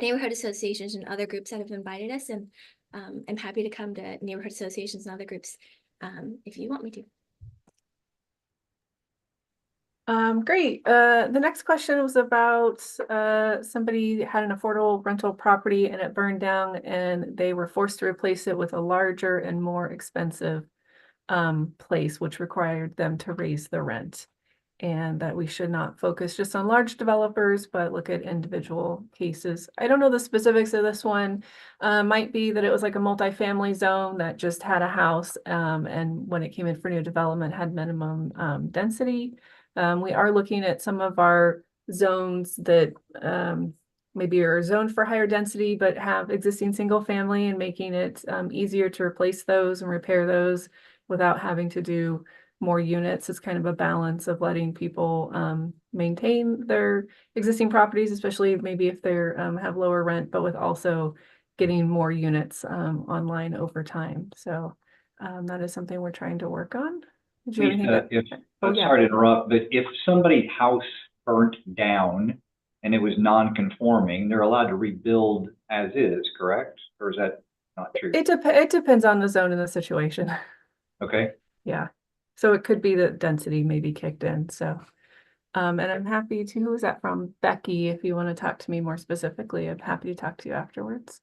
neighborhood associations and other groups that have invited us, and I'm happy to come to neighborhood associations and other groups if you want me to. Great. The next question was about somebody had an affordable rental property and it burned down and they were forced to replace it with a larger and more expensive place, which required them to raise the rent. And that we should not focus just on large developers, but look at individual cases. I don't know the specifics of this one. Might be that it was like a multifamily zone that just had a house and when it came in for new development had minimum density. We are looking at some of our zones that maybe are zoned for higher density, but have existing single family and making it easier to replace those and repair those without having to do more units. It's kind of a balance of letting people maintain their existing properties, especially maybe if they're have lower rent, but with also getting more units online over time. So that is something we're trying to work on. Did you have anything Sorry to interrupt, but if somebody's house burnt down and it was non-conforming, they're allowed to rebuild as is, correct? Or is that not true? It depends on the zone and the situation. Okay. Yeah. So it could be that density may be kicked in. So, and I'm happy to, who is that from? Becky, if you want to talk to me more specifically, I'm happy to talk to you afterwards.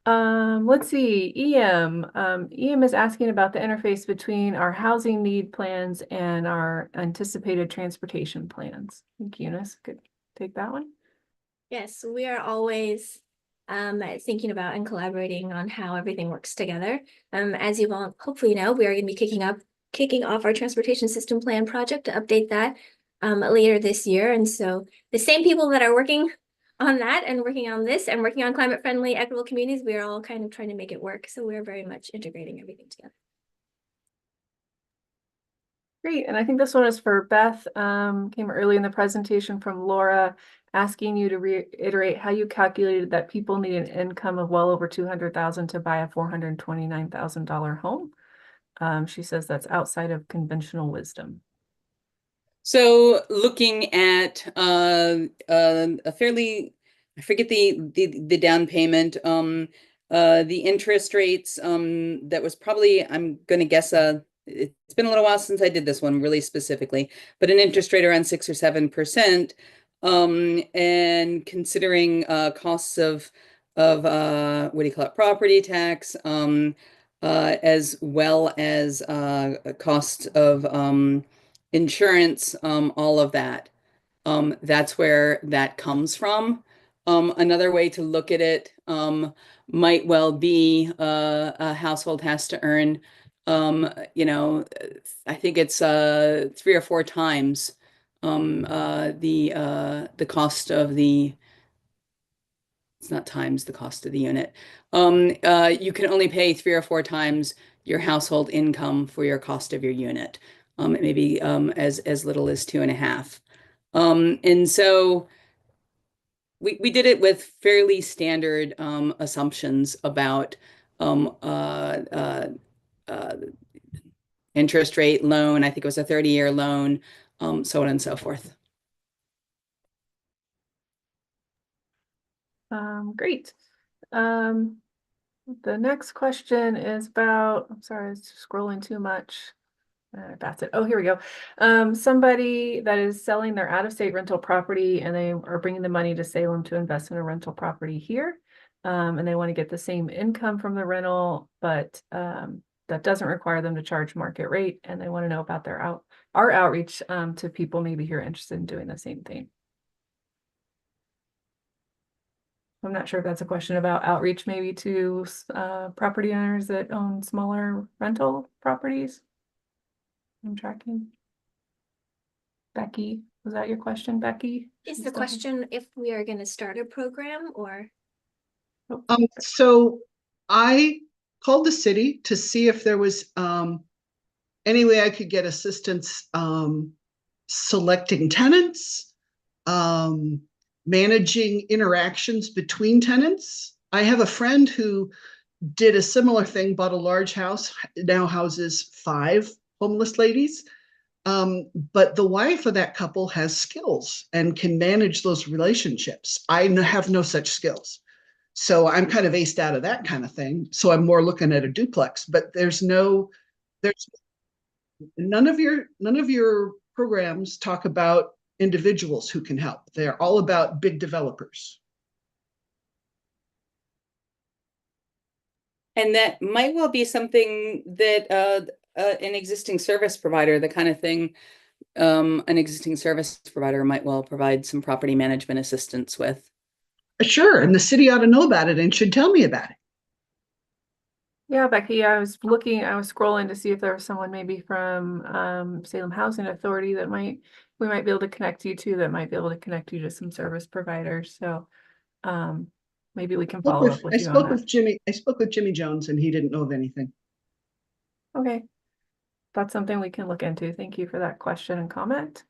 Let's see, EM. EM is asking about the interface between our housing need plans and our anticipated transportation plans. I think Eunice could take that one. Yes, we are always thinking about and collaborating on how everything works together. As you all hopefully know, we are going to be kicking off our transportation system plan project to update that later this year. And so the same people that are working on that and working on this and working on climate friendly, equitable communities, we are all kind of trying to make it work. So we're very much integrating everything together. Great, and I think this one is for Beth. Came early in the presentation from Laura, asking you to reiterate how you calculated that people need an income of well over 200,000 to buy a $429,000 home. She says that's outside of conventional wisdom. So looking at a fairly, I forget the down payment, the interest rates, that was probably, I'm gonna guess, it's been a little while since I did this one really specifically, but an interest rate around 6 or 7%, and considering costs of what do you call it, property tax, as well as a cost of insurance, all of that. That's where that comes from. Another way to look at it might well be a household has to earn, I think it's 3 or 4 times the cost of the. It's not times the cost of the unit. You can only pay 3 or 4 times your household income for your cost of your unit. It may be as little as 2.5. And so we did it with fairly standard assumptions about interest rate, loan. I think it was a 30-year loan, so on and so forth. Great. The next question is about, I'm sorry, it's scrolling too much. That's it. Oh, here we go. Somebody that is selling their out-of-state rental property and they are bringing the money to Salem to invest in a rental property here. And they want to get the same income from the rental, but that doesn't require them to charge market rate. And they want to know about our outreach to people maybe who are interested in doing the same thing. I'm not sure if that's a question about outreach maybe to property owners that own smaller rental properties. I'm tracking. Becky, was that your question, Becky? Is the question if we are going to start a program or? So I called the city to see if there was any way I could get assistance selecting tenants, managing interactions between tenants. I have a friend who did a similar thing, bought a large house, now houses 5 homeless ladies. But the wife of that couple has skills and can manage those relationships. I have no such skills. So I'm kind of aced out of that kind of thing. So I'm more looking at a duplex, but there's none of your programs talk about individuals who can help. They're all about big developers. And that might well be something that an existing service provider, the kind of thing an existing service provider might well provide some property management assistance with. Sure, and the city ought to know about it and should tell me about it. Yeah, Becky, I was scrolling to see if there was someone maybe from Salem Housing Authority that we might be able to connect you to, that might be able to connect you to some service providers. So maybe we can follow up with you on that. I spoke with Jimmy Jones and he didn't know of anything. Okay. That's something we can look into. Thank you for that question and comment.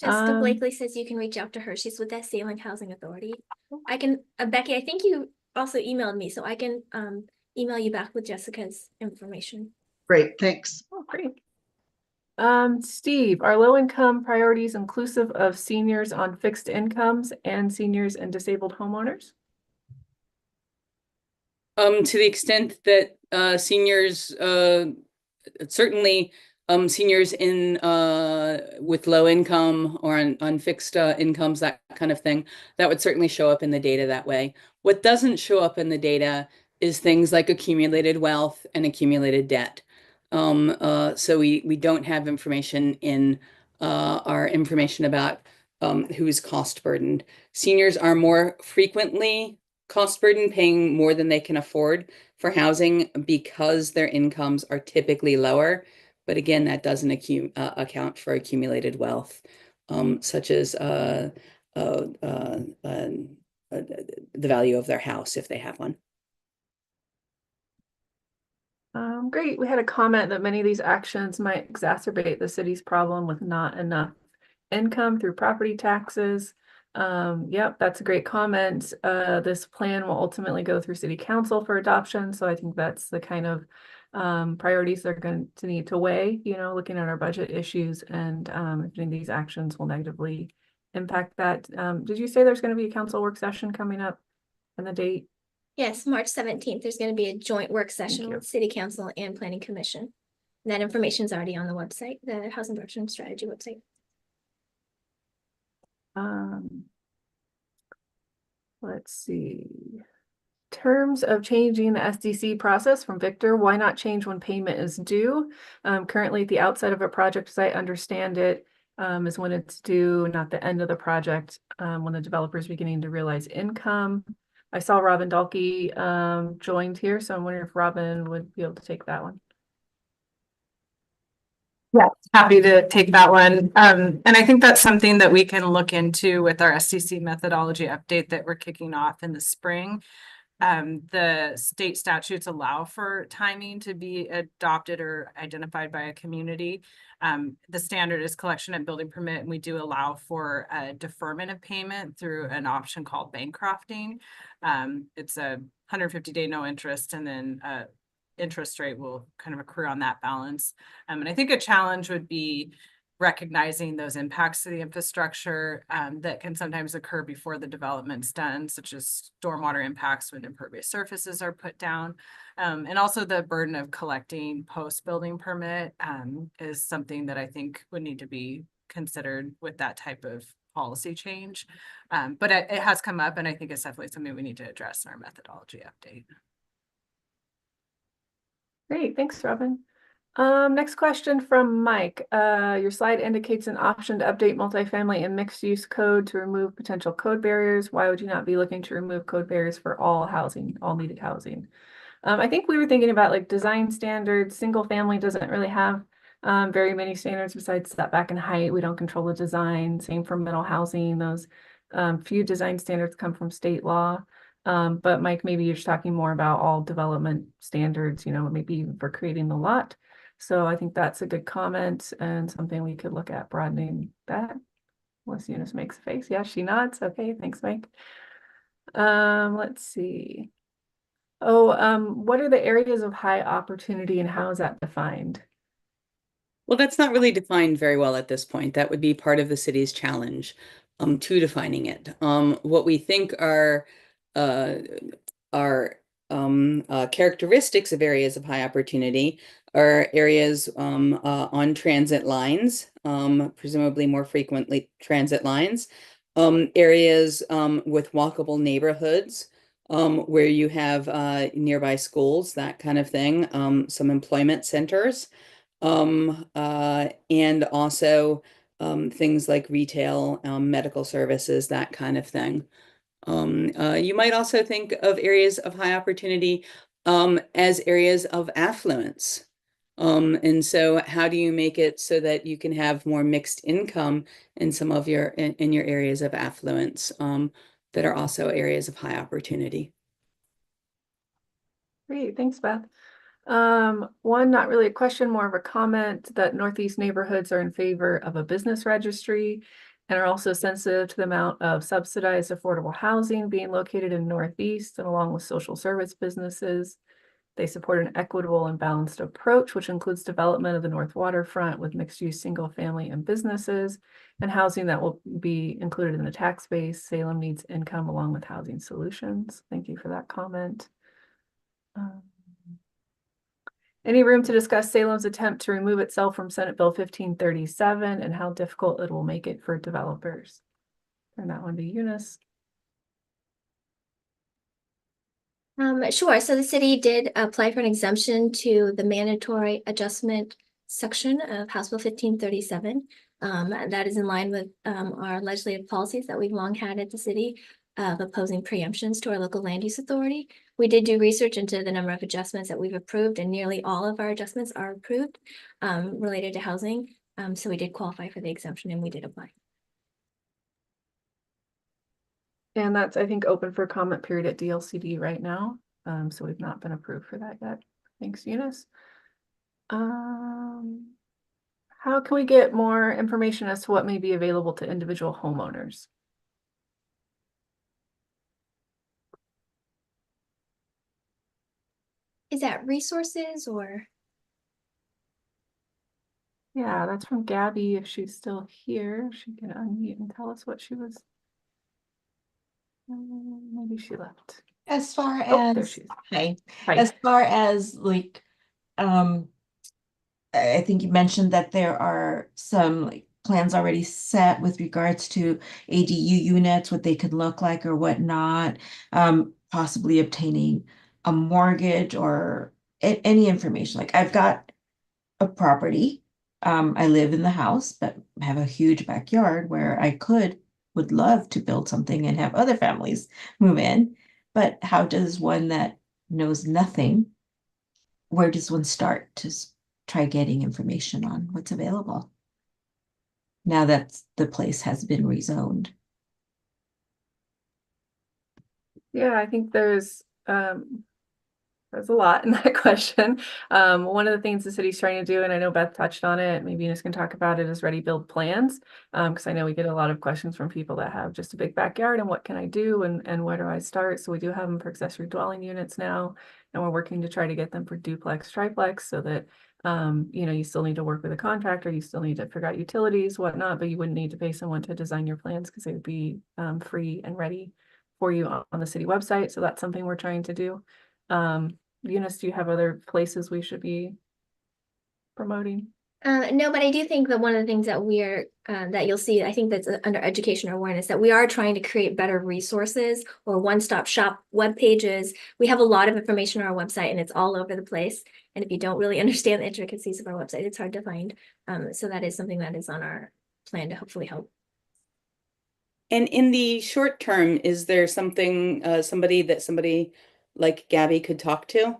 Jessica Blakely says you can reach out to her. She's with that Salem Housing Authority. I can, Becky, I think you also emailed me, so I can email you back with Jessica's information. Great, thanks. Oh, great. Steve, are low income priorities inclusive of seniors on fixed incomes and seniors and disabled homeowners? To the extent that seniors, certainly seniors in with low income or on fixed incomes, that kind of thing, that would certainly show up in the data that way. What doesn't show up in the data is things like accumulated wealth and accumulated debt. So we don't have information in our information about who's cost burdened. Seniors are more frequently cost burdened, paying more than they can afford for housing because their incomes are typically lower. But again, that doesn't account for accumulated wealth such as the value of their house if they have one. Great. We had a comment that many of these actions might exacerbate the city's problem with not enough income through property taxes. Yep, that's a great comment. This plan will ultimately go through city council for adoption. So I think that's the kind of priorities they're going to need to weigh, you know, looking at our budget issues and if any of these actions will negatively impact that. Did you say there's going to be a council work session coming up and the date? Yes, March 17th, there's going to be a joint work session you. with City Council and Planning Commission. And that information is already on the website, the Housing Production Strategy website. Let's see. Terms of changing the SDC process from Victor, why not change when payment is due? Currently at the outside of a project, as I understand it, is when it's due, not the end of the project, when the developer is beginning to realize income. I saw Robin Dalkey joined here, so I'm wondering if Robin would be able to take that one. Yeah, happy to take that one. And I think that's something that we can look into with our SDC methodology update that we're kicking off in the spring. The state statutes allow for timing to be adopted or identified by a community. The standard is collection and building permit, and we do allow for a deferment of payment through an option called Bancrofting. It's a 150-day no interest, and then interest rate will kind of accrue on that balance. And I think a challenge would be recognizing those impacts to the infrastructure that can sometimes occur before the development's done, such as stormwater impacts when impervious surfaces are put down. And also the burden of collecting post-building permit is something that I think would need to be considered with that type of policy change. But it has come up, and I think it's definitely something we need to address in our methodology update. Great, thanks, Robin. Next question from Mike. Your slide indicates an option to update multifamily and mixed use code to remove potential code barriers. Why would you not be looking to remove code barriers for all housing, all needed housing? I think we were thinking about like design standards. Single family doesn't really have very many standards besides setback and height. We don't control the design. Same for middle housing. Those few design standards come from state law. But Mike, maybe you're just talking more about all development standards, you know, maybe even for creating the lot. So I think that's a good comment and something we could look at broadening that. Unless Eunice makes a face. Yeah, she nods. Okay, thanks, Mike. Let's see. What are the areas of high opportunity and how is that defined? Well, that's not really defined very well at this point. That would be part of the city's challenge to defining it. What we think are characteristics of areas of high opportunity are areas on transit lines, presumably more frequently transit lines, areas with walkable neighborhoods, where you have nearby schools, that kind of thing, some employment centers, and also things like retail, medical services, that kind of thing. You might also think of areas of high opportunity as areas of affluence. And so how do you make it so that you can have more mixed income in some of your in your areas of affluence that are also areas of high opportunity? Great, thanks, Beth. One, not really a question, more of a comment that Northeast neighborhoods are in favor of a business registry and are also sensitive to the amount of subsidized affordable housing being located in Northeast and along with social service businesses. They support an equitable and balanced approach, which includes development of the North Waterfront with mixed-use single family and businesses and housing that will be included in the tax base. Salem needs income along with housing solutions. Thank you for that comment. Any room to discuss Salem's attempt to remove itself from Senate Bill 1537 and how difficult it will make it for developers? Turn that one to Eunice. Sure. So the city did apply for an exemption to the mandatory adjustment section of House Bill 1537. That is in line with our legislative policies that we've long had at the city of opposing preemptions to our local land use authority. We did do research into the number of adjustments that we've approved, and nearly all of our adjustments are approved related to housing. So we did qualify for the exemption and we did apply. And that's, I think, open for comment period at DLCD right now. So we've not been approved for that yet. Thanks, Eunice. How can we get more information as to what may be available to individual homeowners? Is that resources or? Yeah, that's from Gabby. If she's still here, she can unmute and tell us what she was. Maybe she left. As far Oh, there as, she is. hi, Hi. as far as like, I think you mentioned that there are some like plans already set with regards to ADU units, what they could look like or whatnot, possibly obtaining a mortgage or any information. Like I've got a property. I live in the house, but have a huge backyard where I would love to build something and have other families move in. But how does one that knows nothing, where does one start to try getting information on what's available now that the place has been rezoned? Yeah, I think there's a lot in that question. One of the things the city's trying to do, and I know Beth touched on it, maybe Eunice can talk about it, is ready build plans. Because I know we get a lot of questions from people that have just a big backyard and what can I do and where do I start? So we do have them for accessory dwelling units now, and we're working to try to get them for duplex, triplex, so that you still need to work with a contractor, you still need to figure out utilities, whatnot, but you wouldn't need to pay someone to design your plans because they would be free and ready for you on the city website. So that's something we're trying to do. Eunice, do you have other places we should be promoting? No, but I do think that one of the things that we're that you'll see, I think that's under education or awareness, that we are trying to create better resources or one-stop shop web pages. We have a lot of information on our website and it's all over the place. And if you don't really understand the intricacies of our website, it's hard to find. So that is something that is on our plan to hopefully help. And in the short term, is there something, somebody like Gabby could talk to?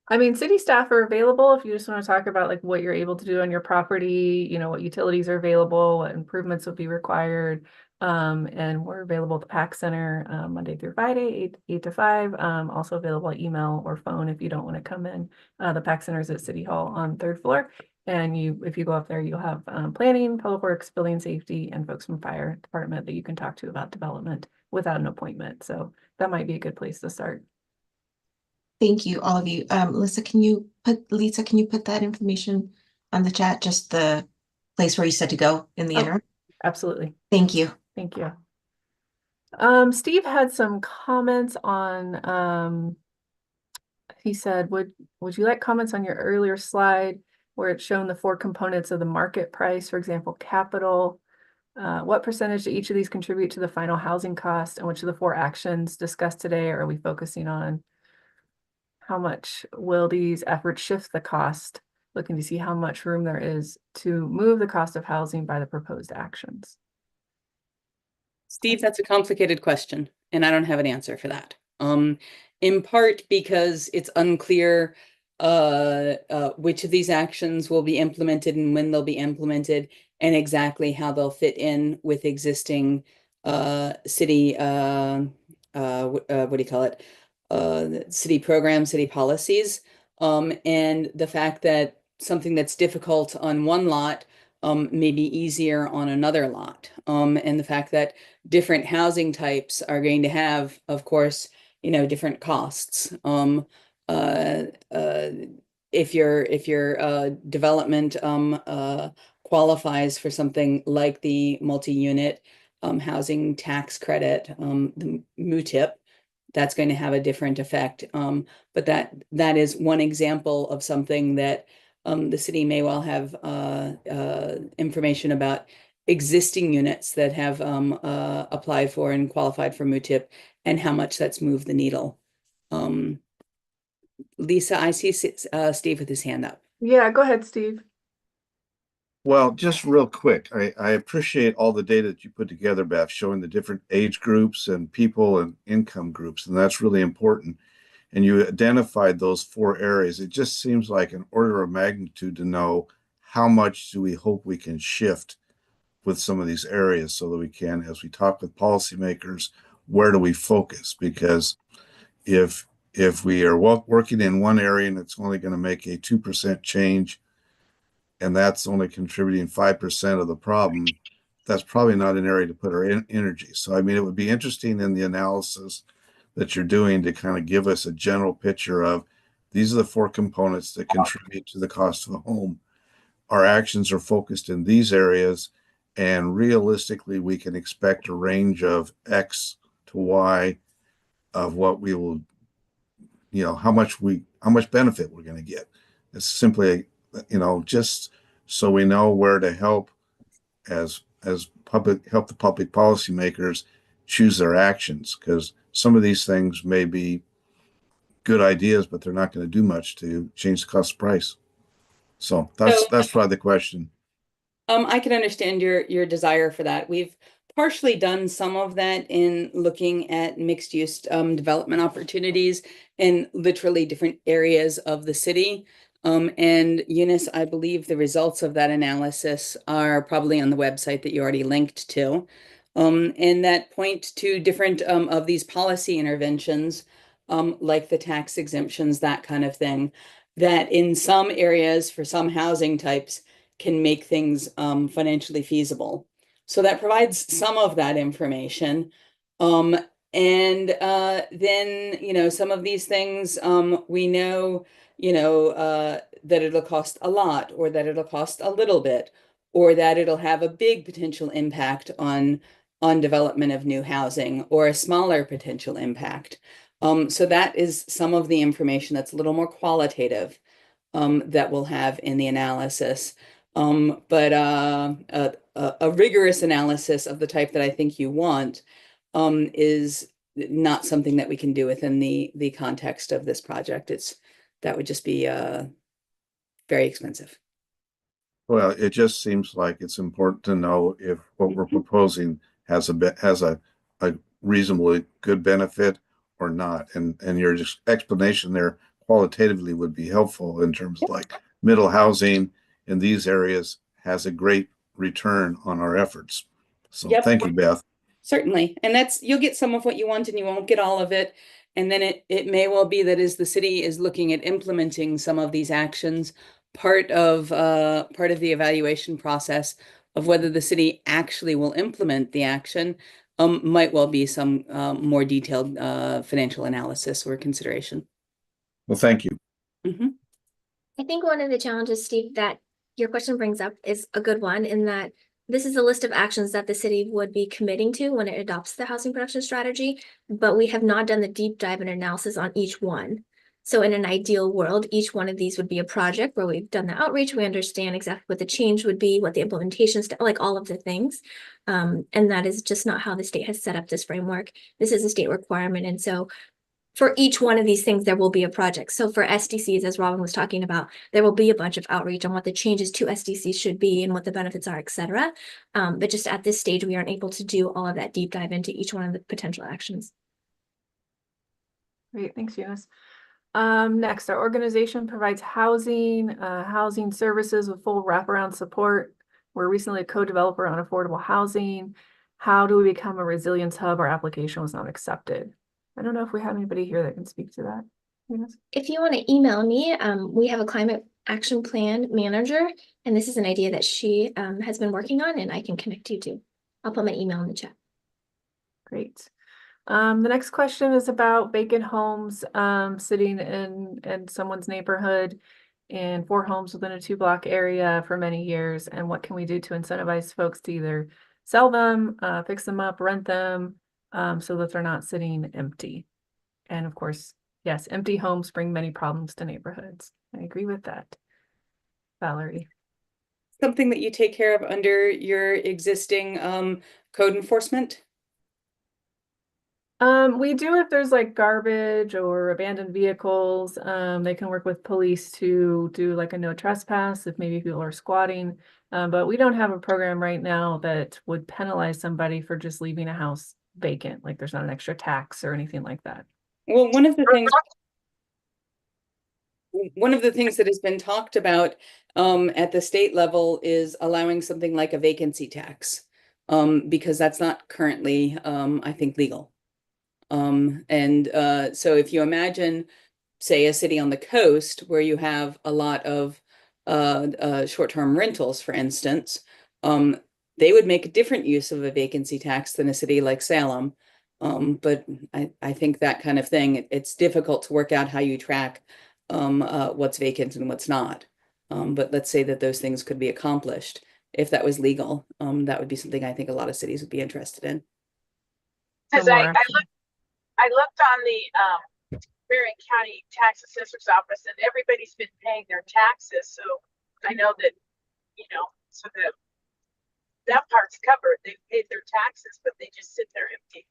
I mean, city staff are available if you just want to talk about like what you're able to do on your property, what utilities are available, what improvements would be required. And we're available at the PAC Center Monday through Friday, 8 to 5. Also available email or phone if you don't want to come in. The PAC Center is at City Hall on 3rd floor. And if you go up there, you'll have planning, public works, building safety, and folks from fire department that you can talk to about development without an appointment. So that might be a good place to start. Thank you, all of you. Lisa, can you put that information on the chat? Just the place where you said to go in the interim? Absolutely. Thank you. Thank you. Steve had some comments on, he said, would you like comments on your earlier slide where it's shown the 4 components of the market price, for example, capital? What percentage do each of these contribute to the final housing cost, and which of the 4 actions discussed today are we focusing on? How much will these efforts shift the cost? Looking to see how much room there is to move the cost of housing by the proposed actions. Steve, that's a complicated question, and I don't have an answer for that. In part because it's unclear which of these actions will be implemented and when they'll be implemented, and exactly how they'll fit in with existing city what do you call it? City programs, city policies, and the fact that something that's difficult on one lot may be easier on another lot, and the fact that different housing types are going to have, of course, different costs. If your development qualifies for something like the multi-unit housing tax credit, the MUTIP, that's going to have a different effect. But that is one example of something that the city may well have information about existing units that have applied for and qualified for MUTIP and how much that's moved the needle. Lisa, I see Steve with his hand up. Yeah, go ahead, Steve. Well, just real quick, I appreciate all the data that you put together, Beth, showing the different age groups and people and income groups, and that's really important. And you identified those 4 areas. It just seems like an order of magnitude to know how much do we hope we can shift with some of these areas so that we can, as we talk with policymakers, where do we focus? Because if we are working in one area and it's only going to make a 2% change, and that's only contributing 5% of the problem, that's probably not an area to put our energy. So, I mean, it would be interesting in the analysis that you're doing to kind of give us a general picture of these are the 4 components that contribute to the cost of a home. Our actions are focused in these areas, and realistically, we can expect a range of X to Y of what we will, how much benefit we're going to get. It's simply, just so we know where to help help the public policymakers choose their actions, because some of these things may be good ideas, but they're not going to do much to change the cost price. So that's probably the question. I can understand your desire for that. We've partially done some of that in looking at mixed use development opportunities in literally different areas of the city. And Eunice, I believe the results of that analysis are probably on the website that you already linked to. And that point to different of these policy interventions, like the tax exemptions, that kind of thing, that in some areas for some housing types can make things financially feasible. So that provides some of that information. And then, some of these things we know, that it'll cost a lot, or that it'll cost a little bit, or that it'll have a big potential impact on development of new housing, or a smaller potential impact. So that is some of the information that's a little more qualitative that we'll have in the analysis. But a rigorous analysis of the type that I think you want is not something that we can do within the context of this project. That would just be very expensive. Well, it just seems like it's important to know if what we're proposing has a reasonably good benefit or not. And your explanation there qualitatively would be helpful in terms of like middle housing in these areas has a great return on our efforts. So thank you, Beth. Certainly. And you'll get some of what you want and you won't get all of it. And then it may well be that as the city is looking at implementing some of these actions, part of the evaluation process of whether the city actually will implement the action might well be some more detailed financial analysis or consideration. Well, thank you. Mm-hmm. I think one of the challenges, Steve, that your question brings up is a good one, in that this is a list of actions that the city would be committing to when it adopts the housing production strategy, but we have not done the deep dive and analysis on each one. So in an ideal world, each one of these would be a project where we've done the outreach, we understand exactly what the change would be, what the implementation, like all of the things. And that is just not how the state has set up this framework. This is a state requirement. And so for each one of these things, there will be a project. So for SDCs, as Robin was talking about, there will be a bunch of outreach on what the changes to SDCs should be and what the benefits are, et cetera. But just at this stage, we aren't able to do all of that deep dive into each one of the potential actions. Great, thanks, Eunice. Next, our organization provides housing services with full wraparound support. We're recently a co-developer on affordable housing. How do we become a resilience hub? Our application was not accepted. I don't know if we have anybody here that can speak to that. Eunice? If you want to email me, we have a climate action plan manager, and this is an idea that she has been working on, and I can connect you to. I'll put my email in the chat. Great. The next question is about vacant homes sitting in someone's neighborhood, and 4 homes within a 2-block area for many years. And what can we do to incentivize folks to either sell them, fix them up, rent them, so that they're not sitting empty? And of course, yes, empty homes bring many problems to neighborhoods. I agree with that. Valerie. Something that you take care of under your existing code enforcement? We do if there's like garbage or abandoned vehicles. They can work with police to do like a no trespass if maybe people are squatting. But we don't have a program right now that would penalize somebody for just leaving a house vacant. Like there's not an extra tax or anything like that. Well, one of the things one of the things that has been talked about at the state level is allowing something like a vacancy tax, because that's not currently, I think, legal. So if you imagine, say, a city on the coast where you have a lot of short-term rentals, for instance, they would make a different use of a vacancy tax than a city like Salem. But I think that kind of thing, it's difficult to work out how you track what's vacant and what's not. But let's say that those things could be accomplished. If that was legal, that would be something I think a lot of cities would be interested in. Because I looked on the Marion County Tax Assessor's Office, and everybody's been paying their taxes, so I know that, you know, so that part's covered. They've paid their taxes, but they just sit there empty.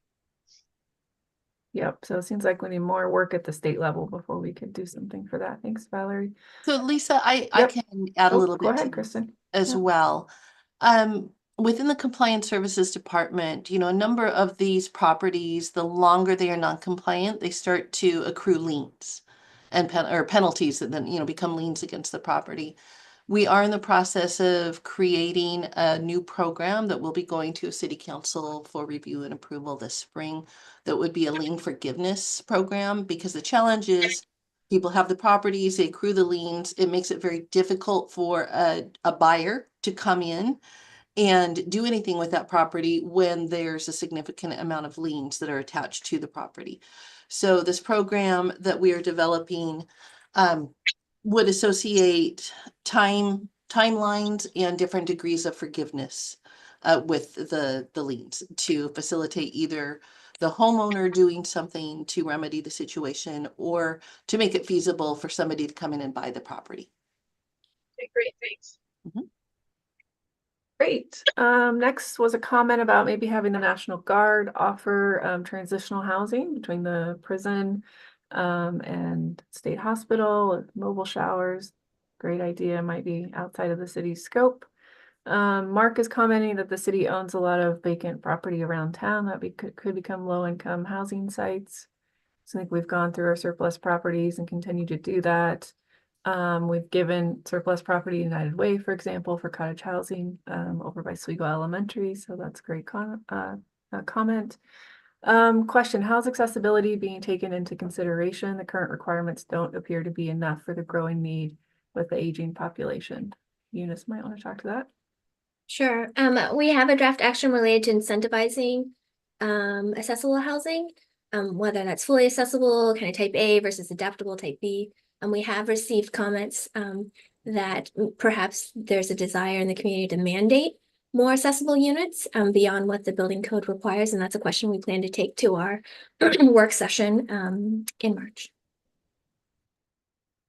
Yep, so it seems like we need more work at the state level before we could do something for that. Thanks, Valerie. So Lisa, I Yep. can add a Oh, little go bit to ahead, this Kristen. as Yeah. well. Within the Compliance Services Department, you know, a number of these properties, the longer they are non-compliant, they start to accrue liens and penalties that then, you know, become liens against the property. We are in the process of creating a new program that will be going to City Council for review and approval this spring. That would be a lien forgiveness program, because the challenge is people have the properties, they accrue the liens. It makes it very difficult for a buyer to come in and do anything with that property when there's a significant amount of liens that are attached to the property. So this program that we are developing would associate timelines and different degrees of forgiveness with the liens to facilitate either the homeowner doing something to remedy the situation or to make it feasible for somebody to come in and buy the property. Okay, great, thanks. Great. Next was a comment about maybe having the National Guard offer transitional housing between the prison and state hospital with mobile showers. Great idea, might be outside of the city's scope. Mark is commenting that the city owns a lot of vacant property around town that could become low-income housing sites. So I think we've gone through our surplus properties and continue to do that. We've given surplus property United Way, for example, for cottage housing over by Sligo Elementary. So that's a great comment. Question, how's accessibility being taken into consideration? The current requirements don't appear to be enough for the growing need with the aging population. Eunice might want to talk to that. Sure. We have a draft action related to incentivizing accessible housing, whether that's fully accessible, kind of type A versus adaptable type B. And we have received comments that perhaps there's a desire in the community to mandate more accessible units beyond what the building code requires. And that's a question we plan to take to our work session in March.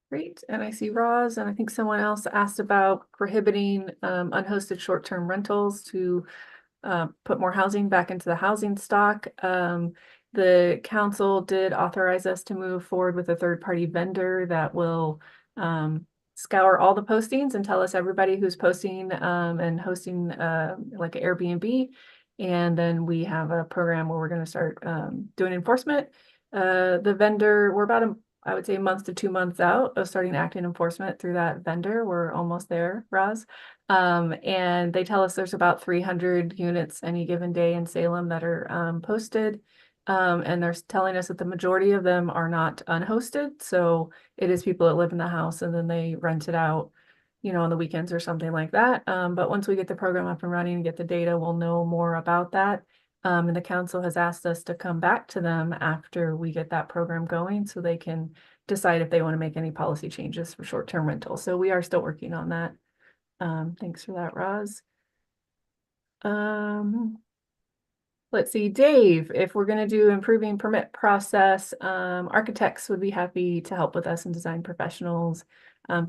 Great. And I see Roz, and I think someone else asked about prohibiting unhosted short-term rentals to put more housing back into the housing stock. The council did authorize us to move forward with a third-party vendor that will scour all the postings and tell us everybody who's posting and hosting like an Airbnb. And then we have a program where we're going to start doing enforcement. The vendor, we're about I would say a month to 2 months out of starting acting enforcement through that vendor. We're almost there, Roz. And they tell us there's about 300 units any given day in Salem that are posted. And they're telling us that the majority of them are not unhosted. So it is people that live in the house and then they rent it out, you know, on the weekends or something like that. But once we get the program up and running and get the data, we'll know more about that. And the council has asked us to come back to them after we get that program going so they can decide if they want to make any policy changes for short-term rental. So we are still working on that. Thanks for that, Roz. Let's see, Dave, if we're going to do improving permit process, architects would be happy to help with us and design professionals.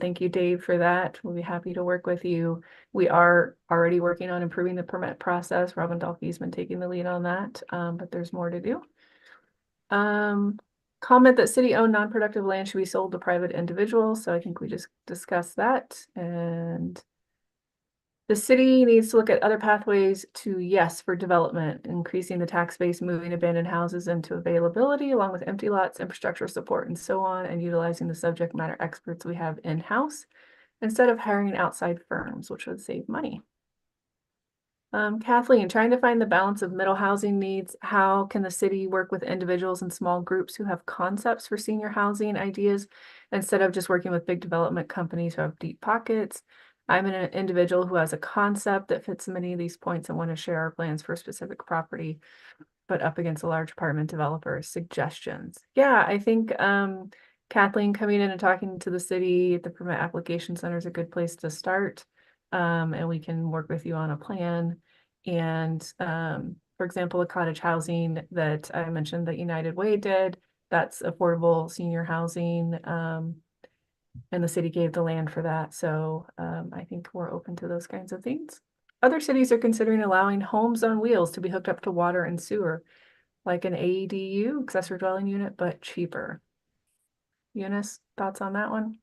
Thank you, Dave, for that. We'll be happy to work with you. We are already working on improving the permit process. Robin Dolphy's been taking the lead on that, but there's more to do. Comment that city-owned non-productive land should be sold to private individuals. So I think we just discussed that. And The city needs to look at other pathways to yes for development, increasing the tax base, moving abandoned houses into availability along with empty lots, infrastructure support, and so on, and utilizing the subject matter experts we have in-house instead of hiring outside firms, which would save money. Kathleen, trying to find the balance of middle housing needs. How can the city work with individuals and small groups who have concepts for senior housing ideas instead of just working with big development companies who have deep pockets? I'm an individual who has a concept that fits many of these points and want to share our plans for a specific property, but up against a large apartment developer. Suggestions. Yeah, I think Kathleen coming in and talking to the city at the permit application center is a good place to start. And we can work with you on a plan. And for example, the cottage housing that I mentioned that United Way did, that's affordable senior housing. And the city gave the land for that. So I think we're open to those kinds of things. Other cities are considering allowing homes on wheels to be hooked up to water and sewer, like an ADU, accessory dwelling unit, but cheaper. Eunice, thoughts on that one?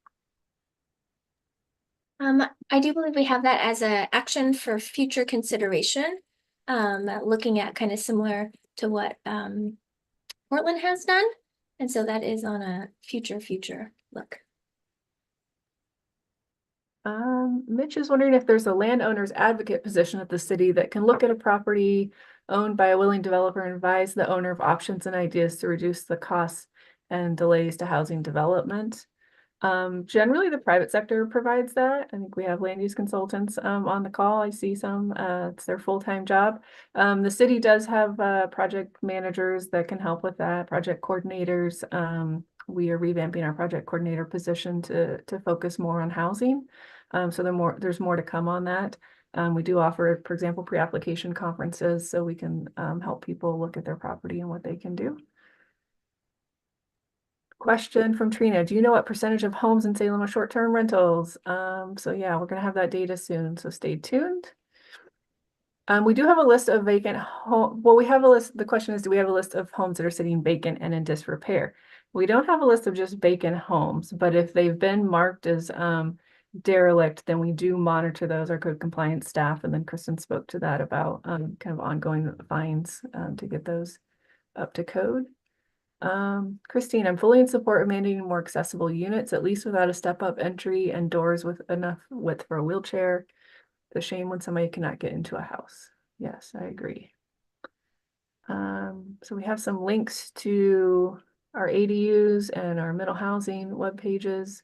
I do believe we have that as an action for future consideration, looking at kind of similar to what Portland has done. And so that is on a future look. Mitch is wondering if there's a landowner's advocate position at the city that can look at a property owned by a willing developer and advise the owner of options and ideas to reduce the costs and delays to housing development. Generally the private sector provides that. I think we have land use consultants on the call. I see some, it's their full-time job. The city does have project managers that can help with that, project coordinators. We are revamping our project coordinator position to focus more on housing. So there's more to come on that. We do offer, for example, pre-application conferences so we can help people look at their property and what they can do. Question from Trina, do you know what percentage of homes in Salem are short-term rentals? So yeah, we're gonna have that data soon, so stay tuned. We do have a list of vacant home. Well, we have a list. The question is, do we have a list of homes that are sitting vacant and in disrepair? We don't have a list of just vacant homes, but if they've been marked as derelict, then we do monitor those, our code compliance staff. And then Kristen spoke to that about kind of ongoing fines to get those up to code. Christine, I'm fully in support of mandating more accessible units, at least without a step-up entry and doors with enough width for a wheelchair. It's a shame when somebody cannot get into a house. Yes, I agree. So we have some links to our ADUs and our middle housing web pages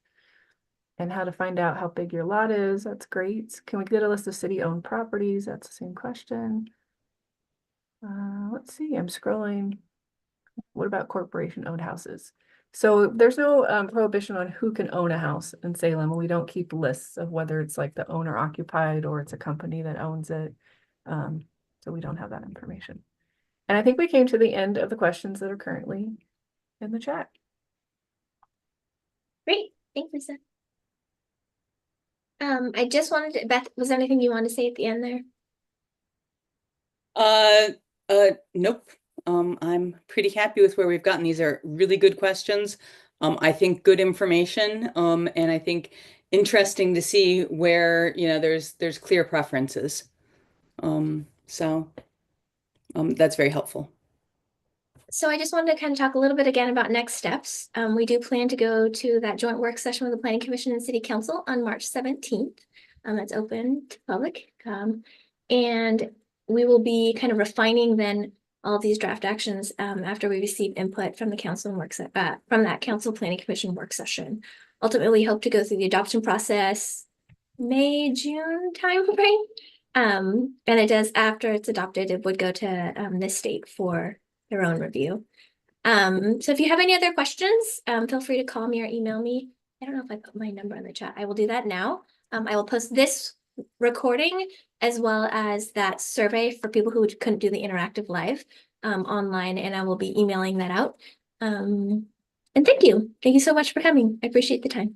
and how to find out how big your lot is. That's great. Can we get a list of city-owned properties? That's the same question. Let's see, I'm scrolling. What about corporation-owned houses? So there's no prohibition on who can own a house in Salem. We don't keep lists of whether it's like the owner occupied or it's a company that owns it. So we don't have that information. And I think we came to the end of the questions that are currently in the chat. Great, thanks, Lisa. I just wanted to, Beth, was there anything you wanted to say at the end there? Nope. I'm pretty happy with where we've gotten. These are really good questions. I think good information. And I think interesting to see where, you know, there's clear preferences. That's very helpful. So I just wanted to kind of talk a little bit again about next steps. We do plan to go to that joint work session with the Planning Commission and City Council on March 17th. That's open to public. And we will be kind of refining then all of these draft actions after we receive input from the council and from that council planning commission work session. Ultimately hope to go through the adoption process May, June timeframe. And it does, after it's adopted, it would go to the state for their own review. So if you have any other questions, feel free to call me or email me. I don't know if I put my number in the chat. I will do that now. I will post this recording as well as that survey for people who couldn't do the interactive live online, and I will be emailing that out. And thank you so much for coming. I appreciate the time.